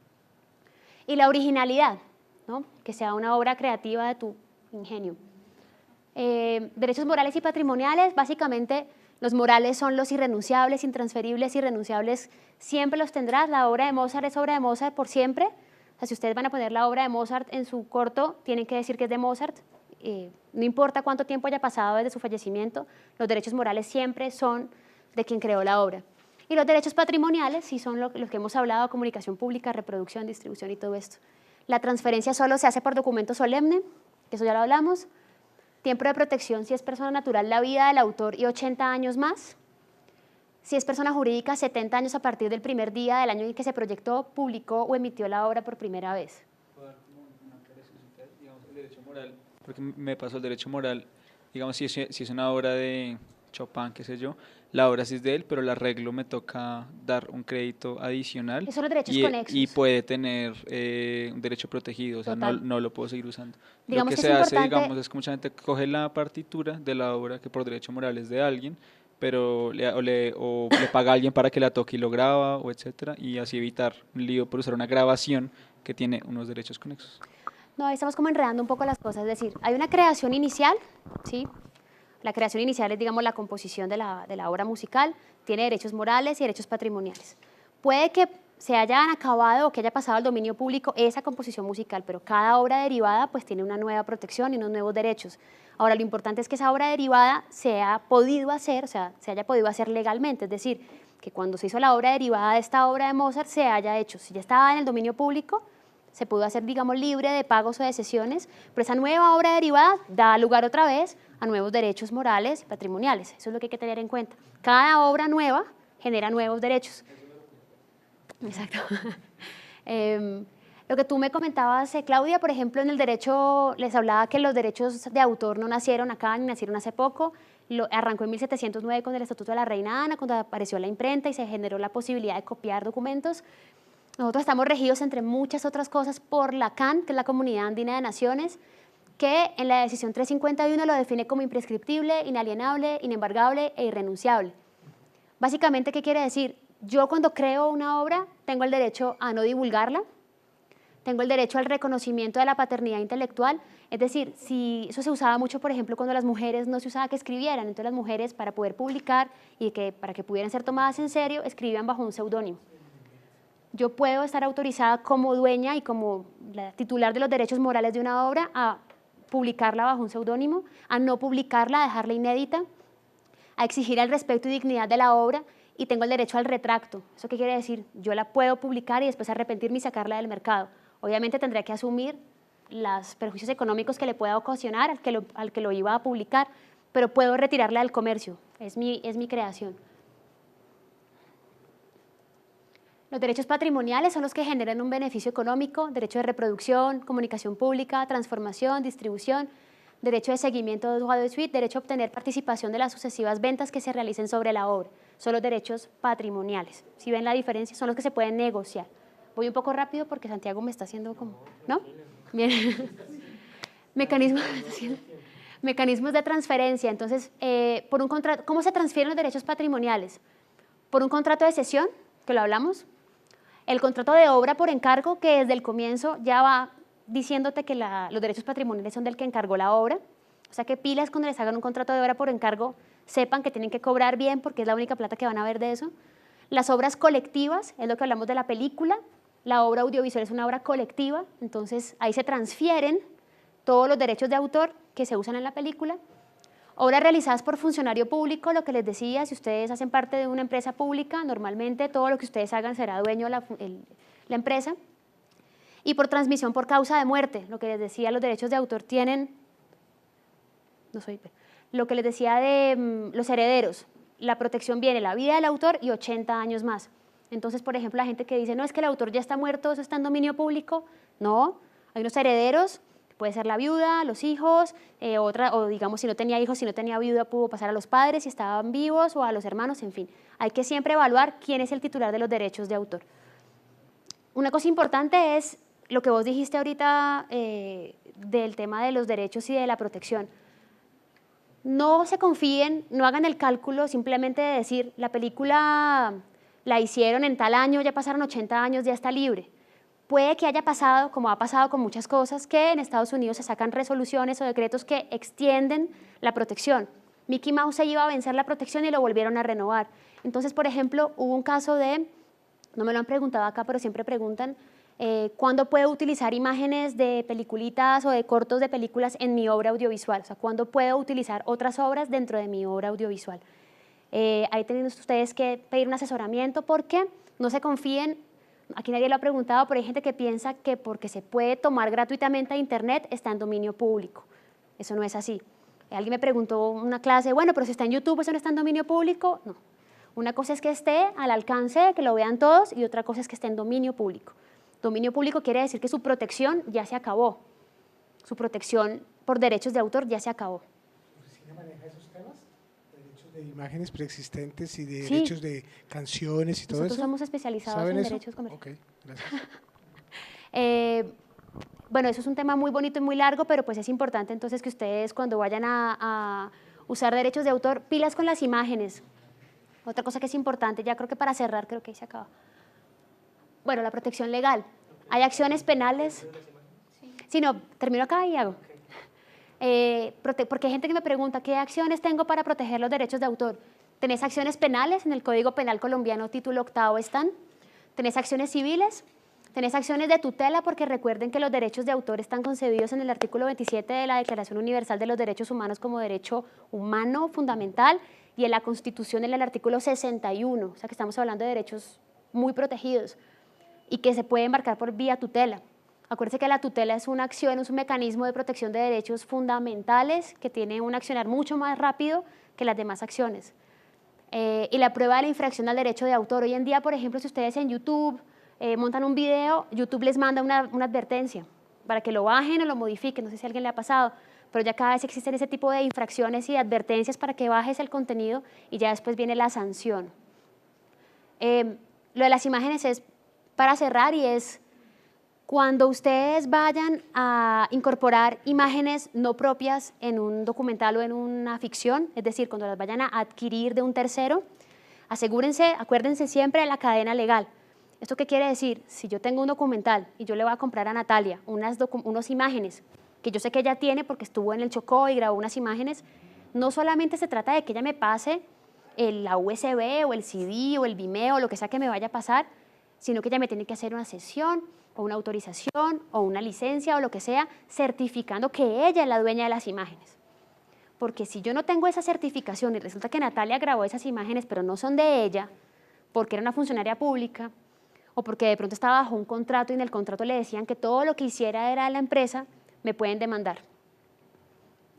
Y la originalidad, ¿no? Que sea una obra creativa de tu ingenio. Derechos morales y patrimoniales, básicamente los morales son los irrenunciables, intransferibles, irrenunciables, siempre los tendrás. La obra de Mozart es obra de Mozart por siempre. O sea, si ustedes van a poner la obra de Mozart en su corto, tienen que decir que es de Mozart. No importa cuánto tiempo haya pasado desde su fallecimiento, los derechos morales siempre son de quien creó la obra. Y los derechos patrimoniales sí son los que hemos hablado, comunicación pública, reproducción, distribución y todo esto. La transferencia solo se hace por documento solemne, que eso ya lo hablamos. Tiempo de protección si es persona natural, la vida del autor y 80 años más. Si es persona jurídica, 70 años a partir del primer día del año en que se proyectó, publicó o emitió la obra por primera vez. ¿Puedo dar como una aclaración, digamos, el derecho moral? Porque me pasó el derecho moral, digamos, si es una obra de Chopin, qué sé yo, la obra sí es de él, pero el arreglo me toca dar un crédito adicional. Esos son los derechos conexos. Y puede tener un derecho protegido, o sea, no lo puedo seguir usando. Digamos lo que que se es hace, importante, digamos, es que mucha gente coge la partitura de la obra que por derecho moral es de alguien, pero le paga a alguien para que la toque y lo graba, o etcétera, y así evitar un lío por usar una grabación que tiene unos derechos conexos. No, ahí estamos como enredando un poco las cosas, es decir, hay una creación inicial, ¿sí? La creación inicial es, digamos, la composición de la obra musical, tiene derechos morales y derechos patrimoniales. Puede que se hayan acabado o que haya pasado al dominio público esa composición musical, pero cada obra derivada pues tiene una nueva protección y unos nuevos derechos. Ahora, lo importante es que esa obra derivada se haya podido hacer, o sea, se haya podido hacer legalmente, es decir, que cuando se hizo la obra derivada de esta obra de Mozart se haya hecho, si ya estaba en el dominio público, se pudo hacer, digamos, libre de pagos o de cesiones, pero esa nueva obra derivada da lugar otra vez a nuevos derechos morales y patrimoniales. Eso es lo que hay que tener en cuenta. Cada obra nueva genera nuevos derechos. Exacto. Lo que tú me comentabas, Claudia, por ejemplo, en el derecho, les hablaba que los derechos de autor no nacieron acá, ni nacieron hace poco. Arrancó en 1709 con el Estatuto de la Reina Ana, cuando apareció la imprenta y se generó la posibilidad de copiar documentos. Nosotros estamos regidos, entre muchas otras cosas, por la CAN, que es la Comunidad Andina de Naciones, que en la decisión 351 lo define como imprescriptible, inalienable, inembargable e irrenunciable. Básicamente, ¿qué quiere decir? Yo cuando creo una obra tengo el derecho a no divulgarla, tengo el derecho al reconocimiento de la paternidad intelectual, es decir, si eso se usaba mucho, por ejemplo, cuando las mujeres no se usaba que escribieran, entonces las mujeres para poder publicar y para que pudieran ser tomadas en serio, escribían bajo un seudónimo. Yo puedo estar autorizada como dueña y como la titular de los derechos morales de una obra a publicarla bajo un seudónimo, a no publicarla, a dejarla inédita, a exigir el respeto y dignidad de la obra, y tengo el derecho al retracto. ¿Eso qué quiere decir? Yo la puedo publicar y después arrepentirme y sacarla del mercado. Obviamente tendré que asumir los perjuicios económicos que le pueda ocasionar al que lo iba a publicar, pero puedo retirarla del comercio. Es mi creación. Los derechos patrimoniales son los que generan un beneficio económico, derecho de reproducción, comunicación pública, transformación, distribución, derecho de seguimiento de droit de suite, derecho a obtener participación de las sucesivas ventas que se realicen sobre la obra. Son los derechos patrimoniales. Si ven la diferencia, son los que se pueden negociar. Voy un poco rápido porque Santiago me está haciendo como... ¿No? Bien. Mecanismos de transferencia. Entonces, por un contrato, ¿cómo se transfieren los derechos patrimoniales? Por un contrato de cesión, que lo hablamos. El contrato de obra por encargo, que desde el comienzo ya va diciéndote que los derechos patrimoniales son del que encargó la obra. O sea que pilas cuando les hagan un contrato de obra por encargo, sepan que tienen que cobrar bien porque es la única plata que van a ver de eso. Las obras colectivas, es lo que hablamos de la película. La obra audiovisual es una obra colectiva, entonces ahí se transfieren todos los derechos de autor que se usan en la película. Obras realizadas por funcionario público, lo que les decía, si ustedes hacen parte de una empresa pública, normalmente todo lo que ustedes hagan será dueño la empresa. Y por transmisión por causa de muerte, lo que les decía, los derechos de autor tienen, lo que les decía de los herederos, la protección viene la vida del autor y 80 años más. Entonces, por ejemplo, la gente que dice, no, es que el autor ya está muerto, eso está en dominio público, no, hay unos herederos. Puede ser la viuda, los hijos, o digamos si no tenía hijos, si no tenía viuda, pudo pasar a los padres si estaban vivos o a los hermanos, en fin. Hay que siempre evaluar quién es el titular de los derechos de autor. Una cosa importante es lo que vos dijiste ahorita del tema de los derechos y de la protección. No se confíen, no hagan el cálculo simplemente de decir, la película la hicieron en tal año, ya pasaron 80 años, ya está libre. Puede que haya pasado, como ha pasado con muchas cosas, que en Estados Unidos se sacan resoluciones o decretos que extienden la protección. Mickey Mouse se iba a vencer la protección y lo volvieron a renovar. Entonces, por ejemplo, hubo un caso de, no me lo han preguntado acá, pero siempre preguntan, ¿cuándo puedo utilizar imágenes de peliculitas o de cortos de películas en mi obra audiovisual? O sea, ¿cuándo puedo utilizar otras obras dentro de mi obra audiovisual? Ahí tienen ustedes que pedir un asesoramiento porque no se confíen. Aquí nadie lo ha preguntado, pero hay gente que piensa que porque se puede tomar gratuitamente a internet está en dominio público. Eso no es así. Alguien me preguntó en una clase, bueno, pero si está en YouTube, ¿eso no está en dominio público? No. Una cosa es que esté al alcance, que lo vean todos, y otra cosa es que esté en dominio público. Dominio público quiere decir que su protección ya se acabó. Su protección por derechos de autor ya se acabó. ¿La oficina maneja esos temas? Derechos de imágenes preexistentes y de Sí. derechos de canciones y todo Nosotros eso. somos especializados ¿Saben en eso? derechos comerciales. Ok, gracias. Bueno, eso es un tema muy bonito y muy largo, pero pues es importante entonces que ustedes cuando vayan a usar derechos de autor, pilas con las imágenes. Otra cosa que es importante, ya creo que para cerrar, creo que ahí se acaba. Bueno, la protección legal. Hay acciones penales. Sí, no, termino acá y hago. Porque hay gente que me pregunta, ¿qué acciones tengo para proteger los derechos de autor? ¿Tenés acciones penales? En el Código Penal colombiano, título 8 están. ¿Tenés acciones civiles? ¿Tenés acciones de tutela? Porque recuerden que los derechos de autor están concebidos en el artículo 27 de la Declaración Universal de los Derechos Humanos como derecho humano fundamental y en la Constitución en el artículo 61, o sea que estamos hablando de derechos muy protegidos y que se pueden marcar por vía tutela. Acuérdense que la tutela es una acción, es un mecanismo de protección de derechos fundamentales que tiene un accionar mucho más rápido que las demás acciones. Y la prueba de la infracción al derecho de autor. Hoy en día, por ejemplo, si ustedes en YouTube montan un video, YouTube les manda una advertencia para que lo bajen o lo modifiquen, no sé si a alguien le ha pasado, pero ya cada vez existen ese tipo de infracciones y de advertencias para que bajes el contenido y ya después viene la sanción. Lo de las imágenes es para cerrar y es cuando ustedes vayan a incorporar imágenes no propias en un documental o en una ficción, es decir, cuando las vayan a adquirir de un tercero, asegúrense, acuérdense siempre de la cadena legal. ¿Esto qué quiere decir? Si yo tengo un documental y yo le voy a comprar a Natalia unas imágenes que yo sé que ella tiene porque estuvo en el Chocó y grabó unas imágenes, no solamente se trata de que ella me pase la USB o el CD o el Vimeo o lo que sea que me vaya a pasar, sino que ella me tiene que hacer una sesión o una autorización o una licencia o lo que sea, certificando que ella es la dueña de las imágenes. Porque si yo no tengo esa certificación y resulta que Natalia grabó esas imágenes pero no son de ella, porque era una funcionaria pública o porque de pronto estaba bajo un contrato y en el contrato le decían que todo lo que hiciera era de la empresa, me pueden demandar.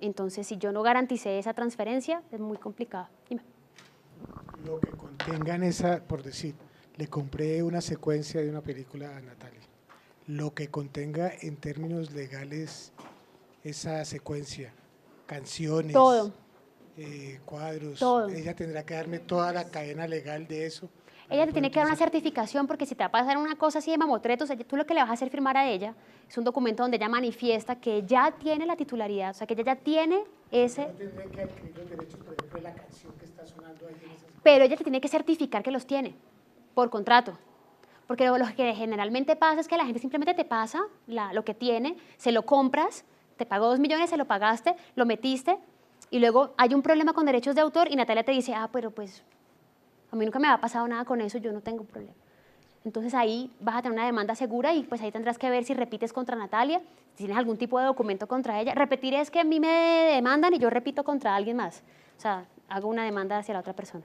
Entonces, si yo no garanticé esa transferencia, es muy complicado. Dime. Lo que contengan esa, por decir, le compré una secuencia de una película a Natalia. Lo que contenga en términos legales esa secuencia, canciones, todo. Cuadros, todo. Ella tendrá que darme toda la cadena legal de eso. Ella te tiene que dar una certificación porque si te va a pasar una cosa así de mamotretos, tú lo que le vas a hacer firmar a ella es un documento donde ella manifiesta que ya tiene la titularidad, o sea, que ella ya tiene ese… No tendré que adquirir los derechos, por ejemplo, de la canción que está sonando ahí en esa… Pero ella te tiene que certificar que los tiene por contrato. Porque lo que generalmente pasa es que la gente simplemente te pasa lo que tiene, se lo compras, te pagó 2 millones, se lo pagaste, lo metiste y luego hay un problema con derechos de autor y Natalia te dice, pero pues a mí nunca me ha pasado nada con eso, yo no tengo problema. Entonces ahí vas a tener una demanda segura y pues ahí tendrás que ver si repites contra Natalia, si tienes algún tipo de documento contra ella. Repetir es que a mí me demandan y yo repito contra alguien más. O sea, hago una demanda hacia la otra persona.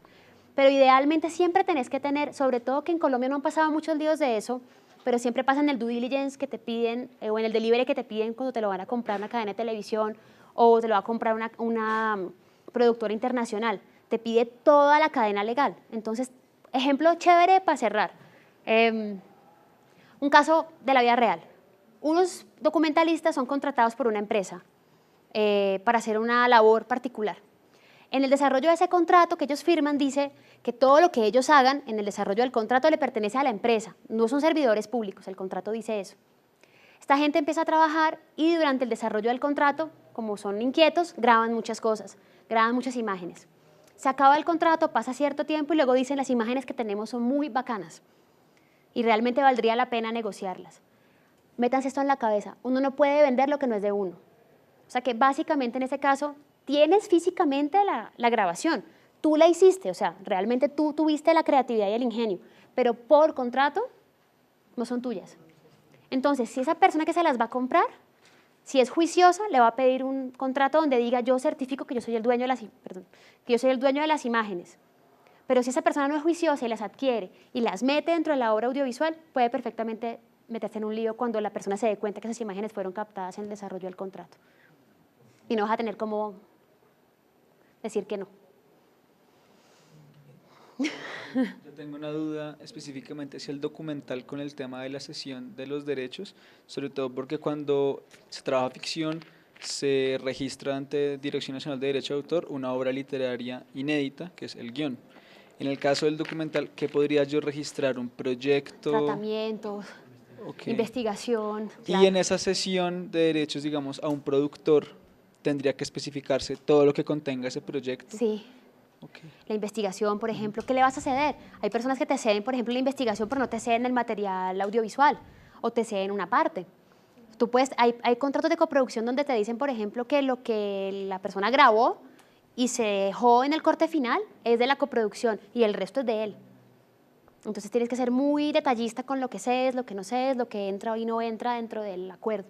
Pero idealmente siempre tenés que tener, sobre todo que en Colombia no han pasado muchos líos de eso, pero siempre pasa en el due diligence que te piden, o en el delivery que te piden cuando te lo van a comprar una cadena de televisión o te lo va a comprar una productora internacional. Te pide toda la cadena legal. Entonces, ejemplo chévere para cerrar. Un caso de la vida real. Unos documentalistas son contratados por una empresa para hacer una labor particular. En el desarrollo de ese contrato que ellos firman dice que todo lo que ellos hagan en el desarrollo del contrato le pertenece a la empresa, no son servidores públicos, el contrato dice eso. Esta gente empieza a trabajar y durante el desarrollo del contrato, como son inquietos, graban muchas cosas, graban muchas imágenes. Se acaba el contrato, pasa cierto tiempo y luego dicen las imágenes que tenemos son muy bacanas y realmente valdría la pena negociarlas. Métanse esto en la cabeza, uno no puede vender lo que no es de uno. O sea que básicamente en ese caso tienes físicamente la grabación, tú la hiciste, o sea, realmente tú tuviste la creatividad y el ingenio, pero por contrato no son tuyas. Entonces, si esa persona que se las va a comprar, si es juiciosa, le va a pedir un contrato donde diga yo certifico que yo soy el dueño de las imágenes. Pero si esa persona no es juiciosa y las adquiere y las mete dentro de la obra audiovisual, puede perfectamente meterse en un lío cuando la persona se dé cuenta que esas imágenes fueron captadas en el desarrollo del contrato. Y no vas a tener cómo decir que no. Yo tengo una duda específicamente si el documental con el tema de la cesión de los derechos, sobre todo porque cuando se trabaja ficción se registra ante Dirección Nacional de Derecho de Autor una obra literaria inédita, que es el guión. En el caso del documental, ¿qué podría yo registrar? ¿Un proyecto? Tratamientos, investigación. Y en esa cesión de derechos, digamos, a un productor, ¿tendría que especificarse todo lo que contenga ese proyecto? Sí. La investigación, por ejemplo, ¿qué le vas a ceder? Hay personas que te ceden, por ejemplo, la investigación, pero no te ceden el material audiovisual o te ceden una parte. Tú puedes, hay contratos de coproducción donde te dicen, por ejemplo, que lo que la persona grabó y se dejó en el corte final es de la coproducción y el resto es de él. Entonces tienes que ser muy detallista con lo que cedes, lo que no cedes, lo que entra y no entra dentro del acuerdo.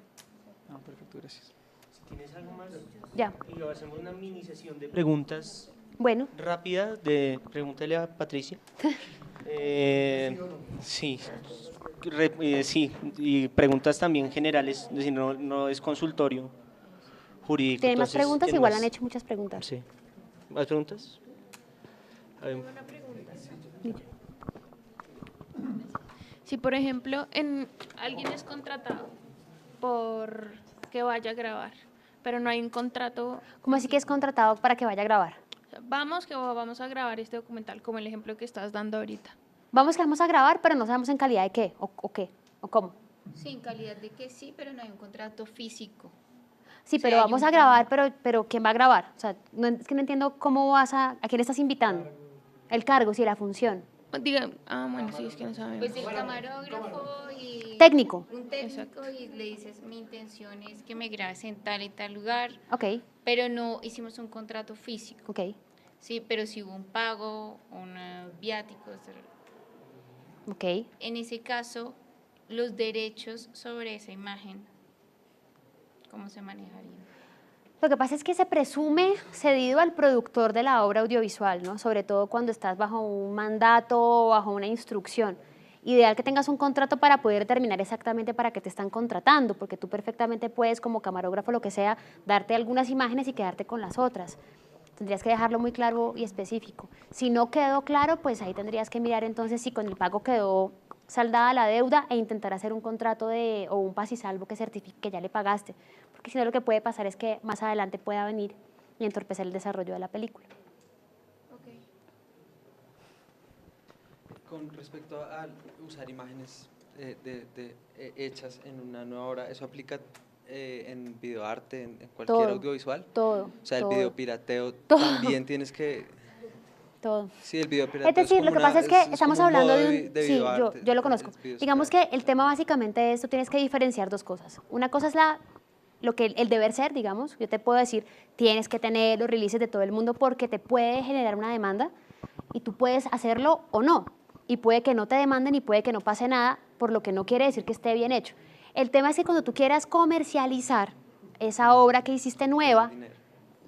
Ah, perfecto, gracias. Si tienes algo más, Ya. y lo hacemos una mini sesión de preguntas Bueno, rápidas. Pregúntale a Patricia. Sí, sí, y preguntas también generales, es decir, no es consultorio jurídico. ¿tienen más entonces, preguntas? ¿quién Igual más? han hecho muchas preguntas. Sí. ¿Más preguntas? A ver. Si, por ejemplo, alguien es contratado por que vaya a grabar, pero no hay un contrato, ¿Cómo así que es contratado para que vaya a grabar? vamos a grabar este documental, como el ejemplo que estás dando ahorita. Vamos a grabar, pero no sabemos en calidad de qué, o qué, o cómo. Sí, en calidad de que sí, pero no hay un contrato físico. Sí, Sí, pero hay vamos un a grabar, pero ¿quién va a grabar? O sea, es que no entiendo cómo a quién estás invitando. El cargo, sí, la función. Diga, bueno, sí, es que no sabemos. Pues el camarógrafo y Técnico. un técnico y le dices, mi intención es que me grabes en tal y tal lugar, Ok, pero no hicimos un contrato físico. ok, Sí, pero si hubo un pago, un viático, ok. en ese caso, los derechos sobre esa imagen, ¿cómo se manejarían? Lo que pasa es que se presume cedido al productor de la obra audiovisual, ¿no? Sobre todo cuando estás bajo un mandato o bajo una instrucción. Ideal que tengas un contrato para poder determinar exactamente para qué te están contratando, porque tú perfectamente puedes, como camarógrafo, lo que sea, darte algunas imágenes y quedarte con las otras. Tendrías que dejarlo muy claro y específico. Si no quedó claro, pues ahí tendrías que mirar entonces si con el pago quedó saldada la deuda e intentar hacer un contrato o un pasisalvo que certifique que ya le pagaste. Porque si no, lo que puede pasar es que más adelante pueda venir y entorpecer el desarrollo de la película. Con respecto a usar imágenes hechas en una nueva obra, ¿eso aplica en videoarte, en cualquier Todo, audiovisual? todo. O sea, el todo, videopirateo todo. también tienes que... Todo. Sí, el videopirateo Es decir, como lo que pasa es que estamos como un hablando modo de un... de Sí, videoarte, yo lo conozco. Digamos que el tema básicamente es, tú tienes que diferenciar dos cosas. Una cosa es lo que el deber ser, digamos. Yo te puedo decir, tienes que tener los releases de todo el mundo porque te puede generar una demanda y tú puedes hacerlo o no. Y puede que no te demanden y puede que no pase nada, por lo que no quiere decir que esté bien hecho. El tema es que cuando tú quieras comercializar esa obra que hiciste nueva,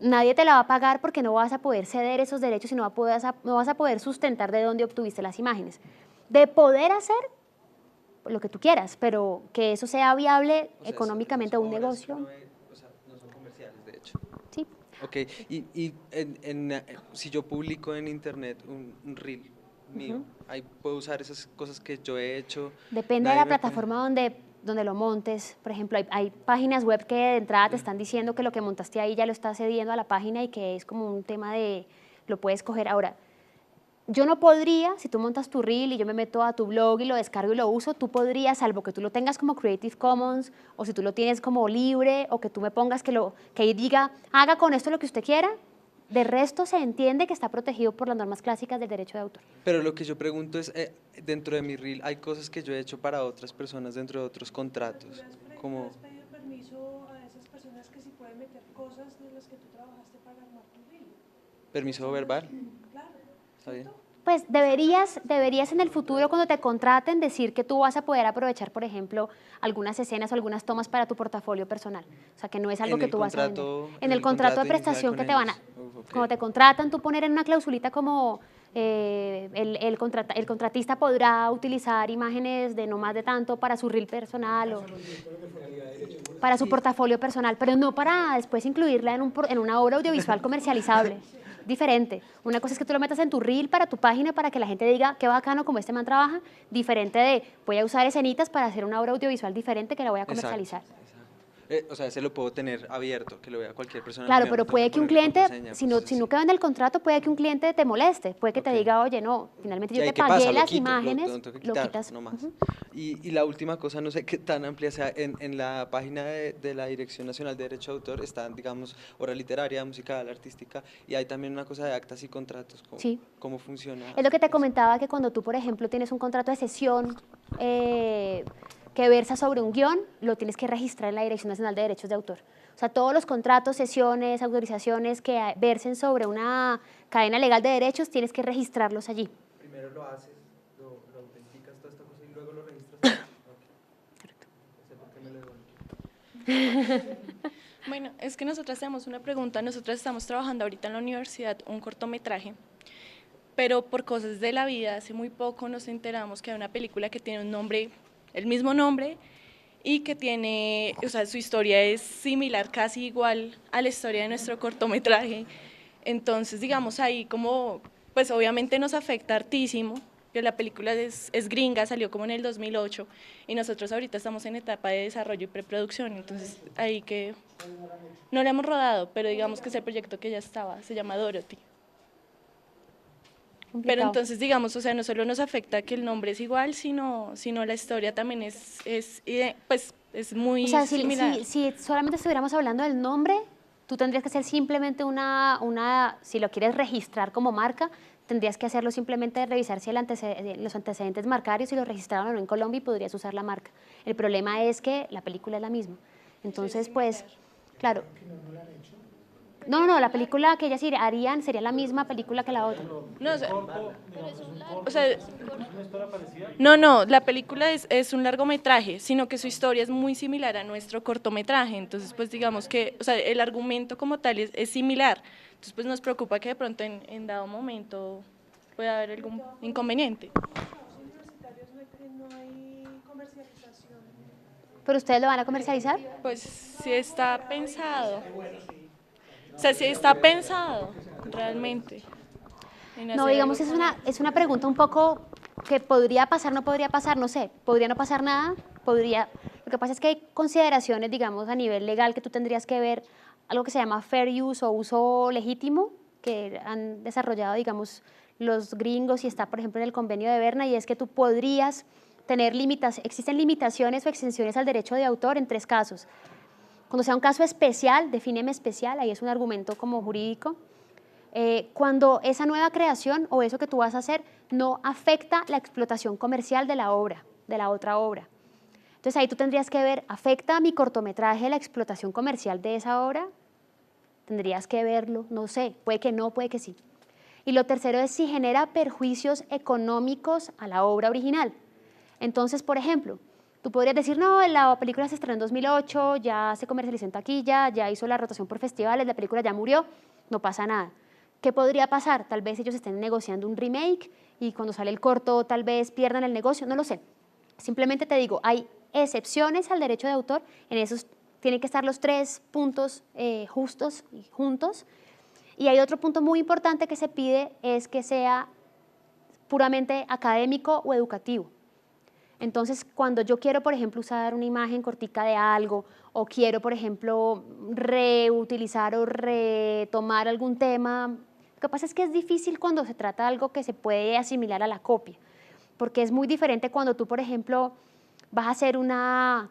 nadie te la va a pagar porque no vas a poder ceder esos derechos y no vas a poder sustentar de dónde obtuviste las imágenes. De poder hacer lo que tú quieras, pero que eso sea viable económicamente a un negocio. O sea, no son comerciales, de hecho. Sí. Ok, y si yo publico en internet un reel mío, ahí puedo usar esas cosas que yo he hecho. Depende de nadie la me pone- plataforma donde lo montes. Por ejemplo, hay páginas web que de entrada te están diciendo que lo que montaste ahí ya lo estás cediendo a la página y que es como un tema de, lo puedes coger. Ahora, yo no podría, si tú montas tu reel y yo me meto a tu blog y lo descargo y lo uso, tú podrías, salvo que tú lo tengas como Creative Commons o si tú lo tienes como libre o que tú me pongas que ahí diga, haga con esto lo que usted quiera, de resto se entiende que está protegido por las normas clásicas del derecho de autor. Pero lo que yo pregunto es, dentro de mi reel hay cosas que yo he hecho para otras personas dentro de otros contratos, como... ¿Has pedido permiso a esas personas que si pueden meter cosas de las que tú trabajaste para armar tu reel? ¿Permiso verbal? Claro. ¿Está bien? Pues deberías en el futuro cuando te contraten decir que tú vas a poder aprovechar, por ejemplo, algunas escenas o algunas tomas para tu portafolio personal. O sea, que no es algo En que el tú vas a vender. contrato- En el contrato de inicial prestación con que te van a... ellos. Ok. Cuando te contratan, tú poner en una clausulita como el contratista podrá utilizar imágenes de no más de tanto para su reel personal o para su portafolio personal, pero no para después incluirla en una obra audiovisual comercializable. Diferente. Una cosa es que tú lo metas en tu reel para tu página para que la gente diga qué bacano como este man trabaja, diferente de voy a usar escenitas para hacer una obra audiovisual diferente que la voy a comercializar. O sea, ese lo puedo tener abierto, que lo vea cualquier persona. Claro, mío, pero no tengo puede que un ponerle cliente, contraseña, si cosas no queda en el contrato, puede que un cliente te moleste, puede que te diga, oye, no, finalmente ¿Y yo ahí te qué pagué pasa? Lo las quito, imágenes, lo tengo que lo quitar, quitas. no más. Y la última cosa, no sé qué tan amplia sea, en la página de la Dirección Nacional de Derecho de Autor está, digamos, obra literaria, musical, artística, y hay también una cosa de actas y contratos. Sí. ¿Cómo funciona? Es lo que te comentaba que cuando tú, por ejemplo, tienes un contrato de cesión que versa sobre un guión, lo tienes que registrar en la Dirección Nacional de Derechos de Autor. O sea, todos los contratos, sesiones, autorizaciones que versen sobre una cadena legal de derechos, tienes que registrarlos allí. Primero lo haces, lo autenticas, toda esta cosa, y luego lo registras. Correcto. Sé por qué me lo devuelvo. Bueno, es que nosotras tenemos una pregunta. Nosotras estamos trabajando ahorita en la universidad un cortometraje, pero por cosas de la vida, hace muy poco nos enteramos que hay una película que tiene un nombre, el mismo nombre, y que tiene, o sea, su historia es similar, casi igual a la historia de nuestro cortometraje. Entonces, digamos, ahí como, pues obviamente nos afecta hartísimo, que la película es gringa, salió como en el 2008, y nosotros ahorita estamos en etapa de desarrollo y preproducción, entonces ahí que no la hemos rodado, pero digamos que es el proyecto que ya estaba, se llama Dorothy. Pero entonces, digamos, o sea, no solo nos afecta que el nombre es igual, sino la historia también es muy similar. Si solamente estuviéramos hablando del nombre, tú tendrías que hacer simplemente si lo quieres registrar como marca, tendrías que hacerlo simplemente revisar si los antecedentes marcarios, si lo registraron o no en Colombia y podrías usar la marca. El problema es que la película es la misma. Entonces, pues, claro. No, la película que ellas harían sería la misma película que la otra. No, la película es un largometraje, sino que su historia es muy similar a nuestro cortometraje, entonces pues digamos que, o sea, el argumento como tal es similar, entonces pues nos preocupa que de pronto en dado momento pueda haber algún inconveniente. ¿Pero ustedes lo van a comercializar? Pues sí está pensado. O sea, sí está pensado, realmente. No, digamos, es una pregunta un poco que podría pasar, no podría pasar, no sé, podría no pasar nada, podría. Lo que pasa es que hay consideraciones, digamos, a nivel legal que tú tendrías que ver, algo que se llama fair use o uso legítimo, que han desarrollado, digamos, los gringos y está, por ejemplo, en el convenio de Berna, y es que tú podrías tener existen limitaciones o exenciones al derecho de autor en 3 casos. Cuando sea un caso especial, defíneme especial, ahí es un argumento como jurídico. Cuando esa nueva creación o eso que tú vas a hacer no afecta la explotación comercial de la obra, de la otra obra. Entonces ahí tú tendrías que ver, ¿afecta a mi cortometraje la explotación comercial de esa obra? Tendrías que verlo, no sé, puede que no, puede que sí. Y lo tercero es si genera perjuicios económicos a la obra original. Entonces, por ejemplo, tú podrías decir, no, la película se estrenó en 2008, ya se comercializó en taquilla, ya hizo la rotación por festivales, la película ya murió, no pasa nada. ¿Qué podría pasar? Tal vez ellos estén negociando un remake y cuando sale el corto tal vez pierdan el negocio, no lo sé. Simplemente te digo, hay excepciones al derecho de autor, en esos tienen que estar los 3 puntos justos y juntos. Y hay otro punto muy importante que se pide, es que sea puramente académico o educativo. Entonces, cuando yo quiero, por ejemplo, usar una imagen cortica de algo, o quiero, por ejemplo, reutilizar o retomar algún tema, lo que pasa es que es difícil cuando se trata de algo que se puede asimilar a la copia, porque es muy diferente cuando tú, por ejemplo, vas a hacer una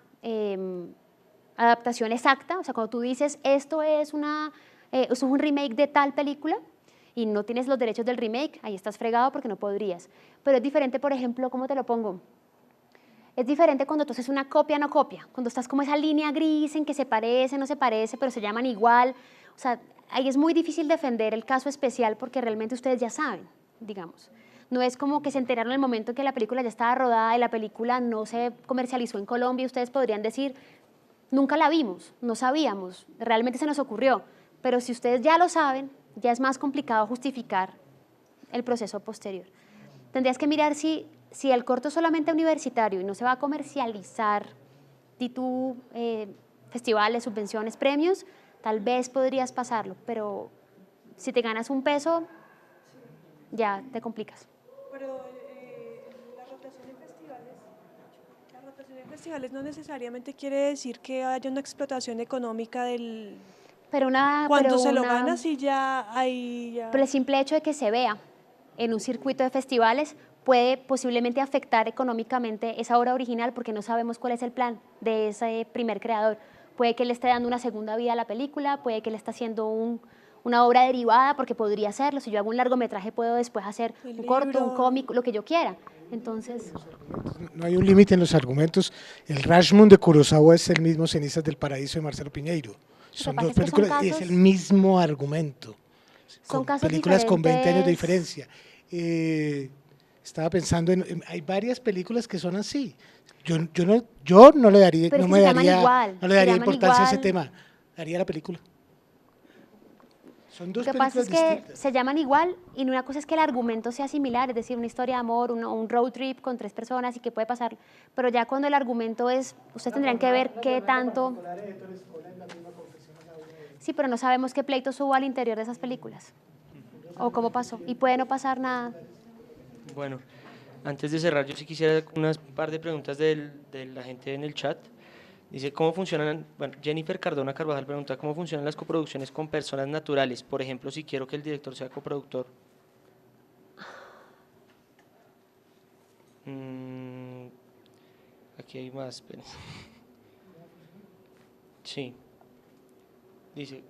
adaptación exacta, o sea, cuando tú dices, esto es un remake de tal película, y no tienes los derechos del remake, ahí estás fregado porque no podrías. Pero es diferente, por ejemplo, ¿cómo te lo pongo? Es diferente cuando tú haces una copia, no copia, cuando estás como esa línea gris en que se parece, no se parece, pero se llaman igual. O sea, ahí es muy difícil defender el caso especial porque realmente ustedes ya saben, digamos. No es como que se enteraron en el momento en que la película ya estaba rodada y la película no se comercializó en Colombia, ustedes podrían decir, nunca la vimos, no sabíamos, realmente se nos ocurrió. Pero si ustedes ya lo saben, ya es más complicado justificar el proceso posterior. Tendrías que mirar si el corto es solamente universitario y no se va a comercializar, festivales, subvenciones, premios, tal vez podrías pasarlo, pero si te ganas un peso, ya te complicas. Pero la rotación en festivales no necesariamente quiere decir que haya una explotación económica del... Cuando se lo gana, sí ya hay... Pero el simple hecho de que se vea en un circuito de festivales puede posiblemente afectar económicamente esa obra original porque no sabemos cuál es el plan de ese primer creador. Puede que le esté dando una segunda vida a la película, puede que le esté haciendo una obra derivada porque podría hacerlo. Si yo hago un largometraje puedo después hacer un corto, un cómic, lo que yo quiera. Entonces, No hay un límite en los argumentos. El Rashomon de Kurosawa es el mismo Cenizas del Paraíso de Marcelo Piñeiro. Son pasa dos es que son películas y es casos- el mismo argumento. Son Con casos películas con 20 años de diferentes. diferencia. Estaba pensando hay varias películas que son así. Yo no le daría, Pero no es que me se llaman daría, igual, no le se daría llaman importancia a ese igual. tema. Daría la película. Son dos lo que pasa películas es que distintas. se llaman igual y una cosa es que el argumento sea similar, es decir, una historia de amor, un road trip con 3 personas y que puede pasar, pero ya cuando el argumento es, ustedes tendrían que ver qué tanto... Sí, pero no sabemos qué pleitos hubo al interior de esas películas o cómo pasó y puede no pasar nada. Bueno, antes de cerrar, yo sí quisiera unas par de preguntas de la gente en el chat. Dice, ¿cómo funcionan? Bueno, Jennifer Cardona Carvajal pregunta, ¿cómo funcionan las coproducciones con personas naturales? Por ejemplo, si quiero que el director sea coproductor. Aquí hay más, espérense. Sí. Dice,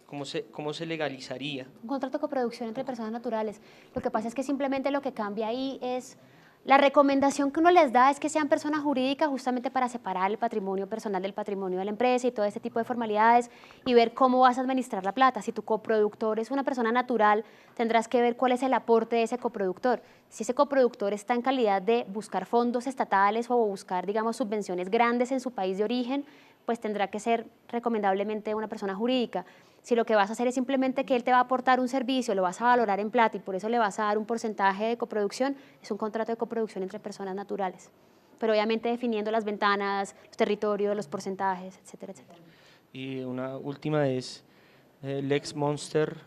¿cómo se legalizaría? Un contrato de coproducción entre personas naturales. Lo que pasa es que simplemente lo que cambia ahí es, la recomendación que uno les da es que sean personas jurídicas justamente para separar el patrimonio personal del patrimonio de la empresa y todo ese tipo de formalidades y ver cómo vas a administrar la plata. Si tu coproductor es una persona natural, tendrás que ver cuál es el aporte de ese coproductor. Si ese coproductor está en calidad de buscar fondos estatales o buscar, digamos, subvenciones grandes en su país de origen, pues tendrá que ser recomendablemente una persona jurídica. Si lo que vas a hacer es simplemente que él te va a aportar un servicio, lo vas a valorar en plata y por eso le vas a dar un porcentaje de coproducción, es un contrato de coproducción entre personas naturales. Pero obviamente definiendo las ventanas, los territorios, los porcentajes, etcétera, etcétera. Y una última es, Lex Monster,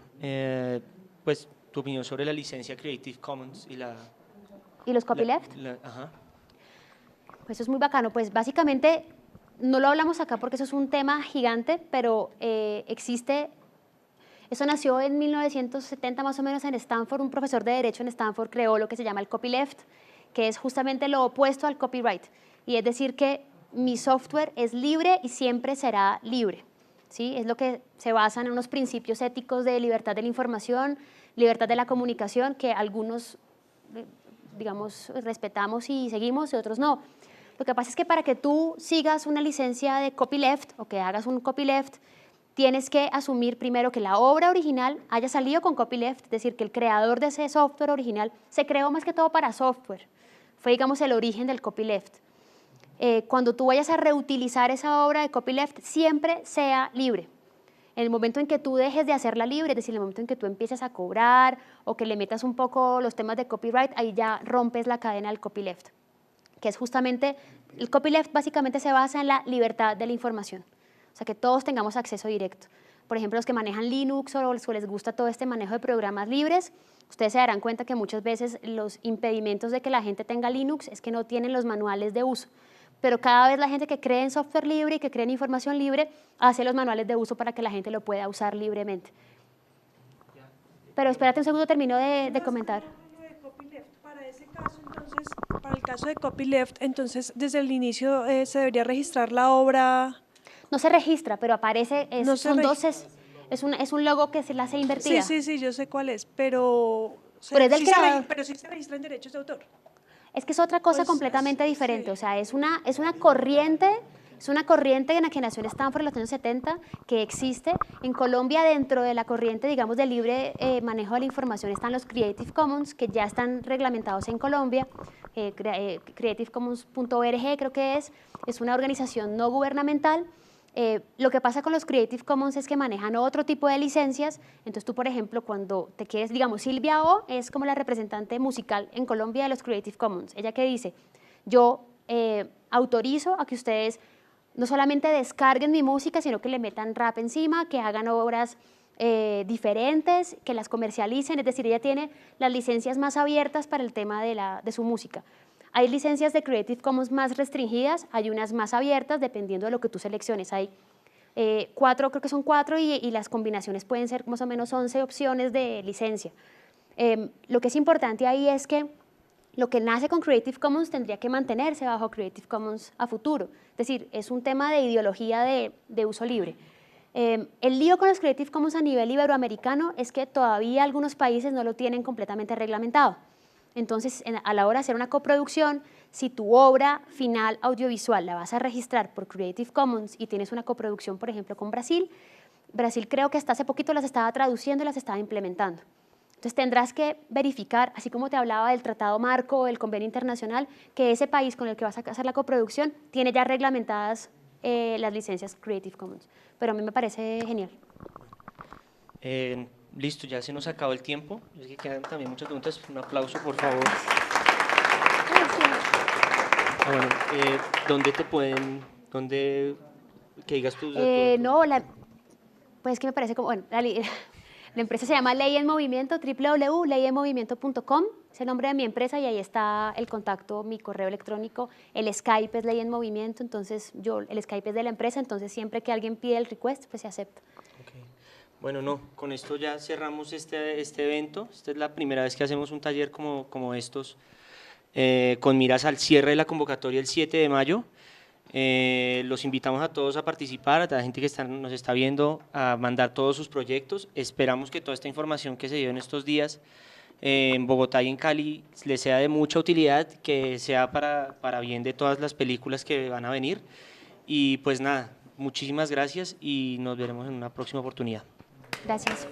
pues tu opinión sobre la licencia Creative Commons y la... ¿Y los copyleft? Ajá. Pues eso es muy bacano. Pues básicamente, no lo hablamos acá porque eso es un tema gigante, pero existe, eso nació en 1970 más o menos en Stanford, un profesor de Derecho en Stanford creó lo que se llama el copyleft, que es justamente lo opuesto al copyright, y es decir que mi software es libre y siempre será libre, ¿sí? Es lo que se basa en unos principios éticos de libertad de la información, libertad de la comunicación, que algunos, digamos, respetamos y seguimos y otros no. Lo que pasa es que para que tú sigas una licencia de copyleft o que hagas un copyleft, tienes que asumir primero que la obra original haya salido con copyleft, es decir, que el creador de ese software original se creó más que todo para software. Fue, digamos, el origen del copyleft. Cuando tú vayas a reutilizar esa obra de copyleft, siempre sea libre. En el momento en que tú dejes de hacerla libre, es decir, en el momento en que tú empieces a cobrar o que le metas un poco los temas de copyright, ahí ya rompes la cadena del copyleft, que es justamente, el copyleft básicamente se basa en la libertad de la información, o sea, que todos tengamos acceso directo. Por ejemplo, los que manejan Linux o los que les gusta todo este manejo de programas libres, ustedes se darán cuenta que muchas veces los impedimentos de que la gente tenga Linux es que no tienen los manuales de uso, pero cada vez la gente que cree en software libre y que cree en información libre hace los manuales de uso para que la gente lo pueda usar libremente. Pero espérate un segundo, termino de comentar. Para ese caso, entonces, para el caso de copyleft, entonces desde el inicio se debería registrar la obra. No se registra, pero aparece, No se es un logo que se la hace invertida. Sí, yo sé cuál es, pero Pero es del sí creador. pero sí se registra en derechos de autor. Es que es otra cosa Pues, completamente diferente, o sea, es una corriente en la que nació en Stanford en los años 70, que existe. En Colombia, dentro de la corriente, digamos, de libre manejo de la información, están los Creative Commons, que ya están reglamentados en Colombia. Creativecommons.org creo que es una organización no gubernamental. Lo que pasa con los Creative Commons es que manejan otro tipo de licencias. Entonces tú, por ejemplo, cuando te quedes, digamos, Silvia O es como la representante musical en Colombia de los Creative Commons. Ella que dice, yo autorizo a que ustedes no solamente descarguen mi música, sino que le metan rap encima, que hagan obras diferentes, que las comercialicen. Es decir, ella tiene las licencias más abiertas para el tema de su música. Hay licencias de Creative Commons más restringidas, hay unas más abiertas, dependiendo de lo que tú selecciones. Hay 4, creo que son 4, y las combinaciones pueden ser más o menos 11 opciones de licencia. Lo que es importante ahí es que lo que nace con Creative Commons tendría que mantenerse bajo Creative Commons a futuro. Es decir, es un tema de ideología de uso libre. El lío con los Creative Commons a nivel iberoamericano es que todavía algunos países no lo tienen completamente reglamentado. Entonces, a la hora de hacer una coproducción, si tu obra final audiovisual la vas a registrar por Creative Commons y tienes una coproducción, por ejemplo, con Brasil, Brasil creo que hasta hace poquito las estaba traduciendo y las estaba implementando. Entonces tendrás que verificar, así como te hablaba del Tratado Marco o del Convenio Internacional, que ese país con el que vas a hacer la coproducción tiene ya reglamentadas las licencias Creative Commons. Pero a mí me parece genial. Listo, ya se nos acabó el tiempo. Es que quedan también muchas preguntas. Un aplauso, por favor. Bueno, ¿dónde te pueden, que digas tus datos? No, pues que me parece como, bueno, la empresa se llama Ley en Movimiento, www.leyenmovimiento.com, es el nombre de mi empresa y ahí está el contacto, mi correo electrónico, el Skype es Ley en Movimiento, entonces el Skype es de la empresa, entonces siempre que alguien pide el request, pues se acepta. Okay. Bueno, no, con esto ya cerramos este evento. Esta es la primera vez que hacemos un taller como estos, con miras al cierre de la convocatoria el 7 de mayo. Los invitamos a todos a participar, a la gente que nos está viendo, a mandar todos sus proyectos. Esperamos que toda esta información que se dio en estos días en Bogotá y en Cali les sea de mucha utilidad, que sea para bien de todas las películas que van a venir. Y pues nada, muchísimas gracias y nos veremos en una próxima oportunidad. Gracias.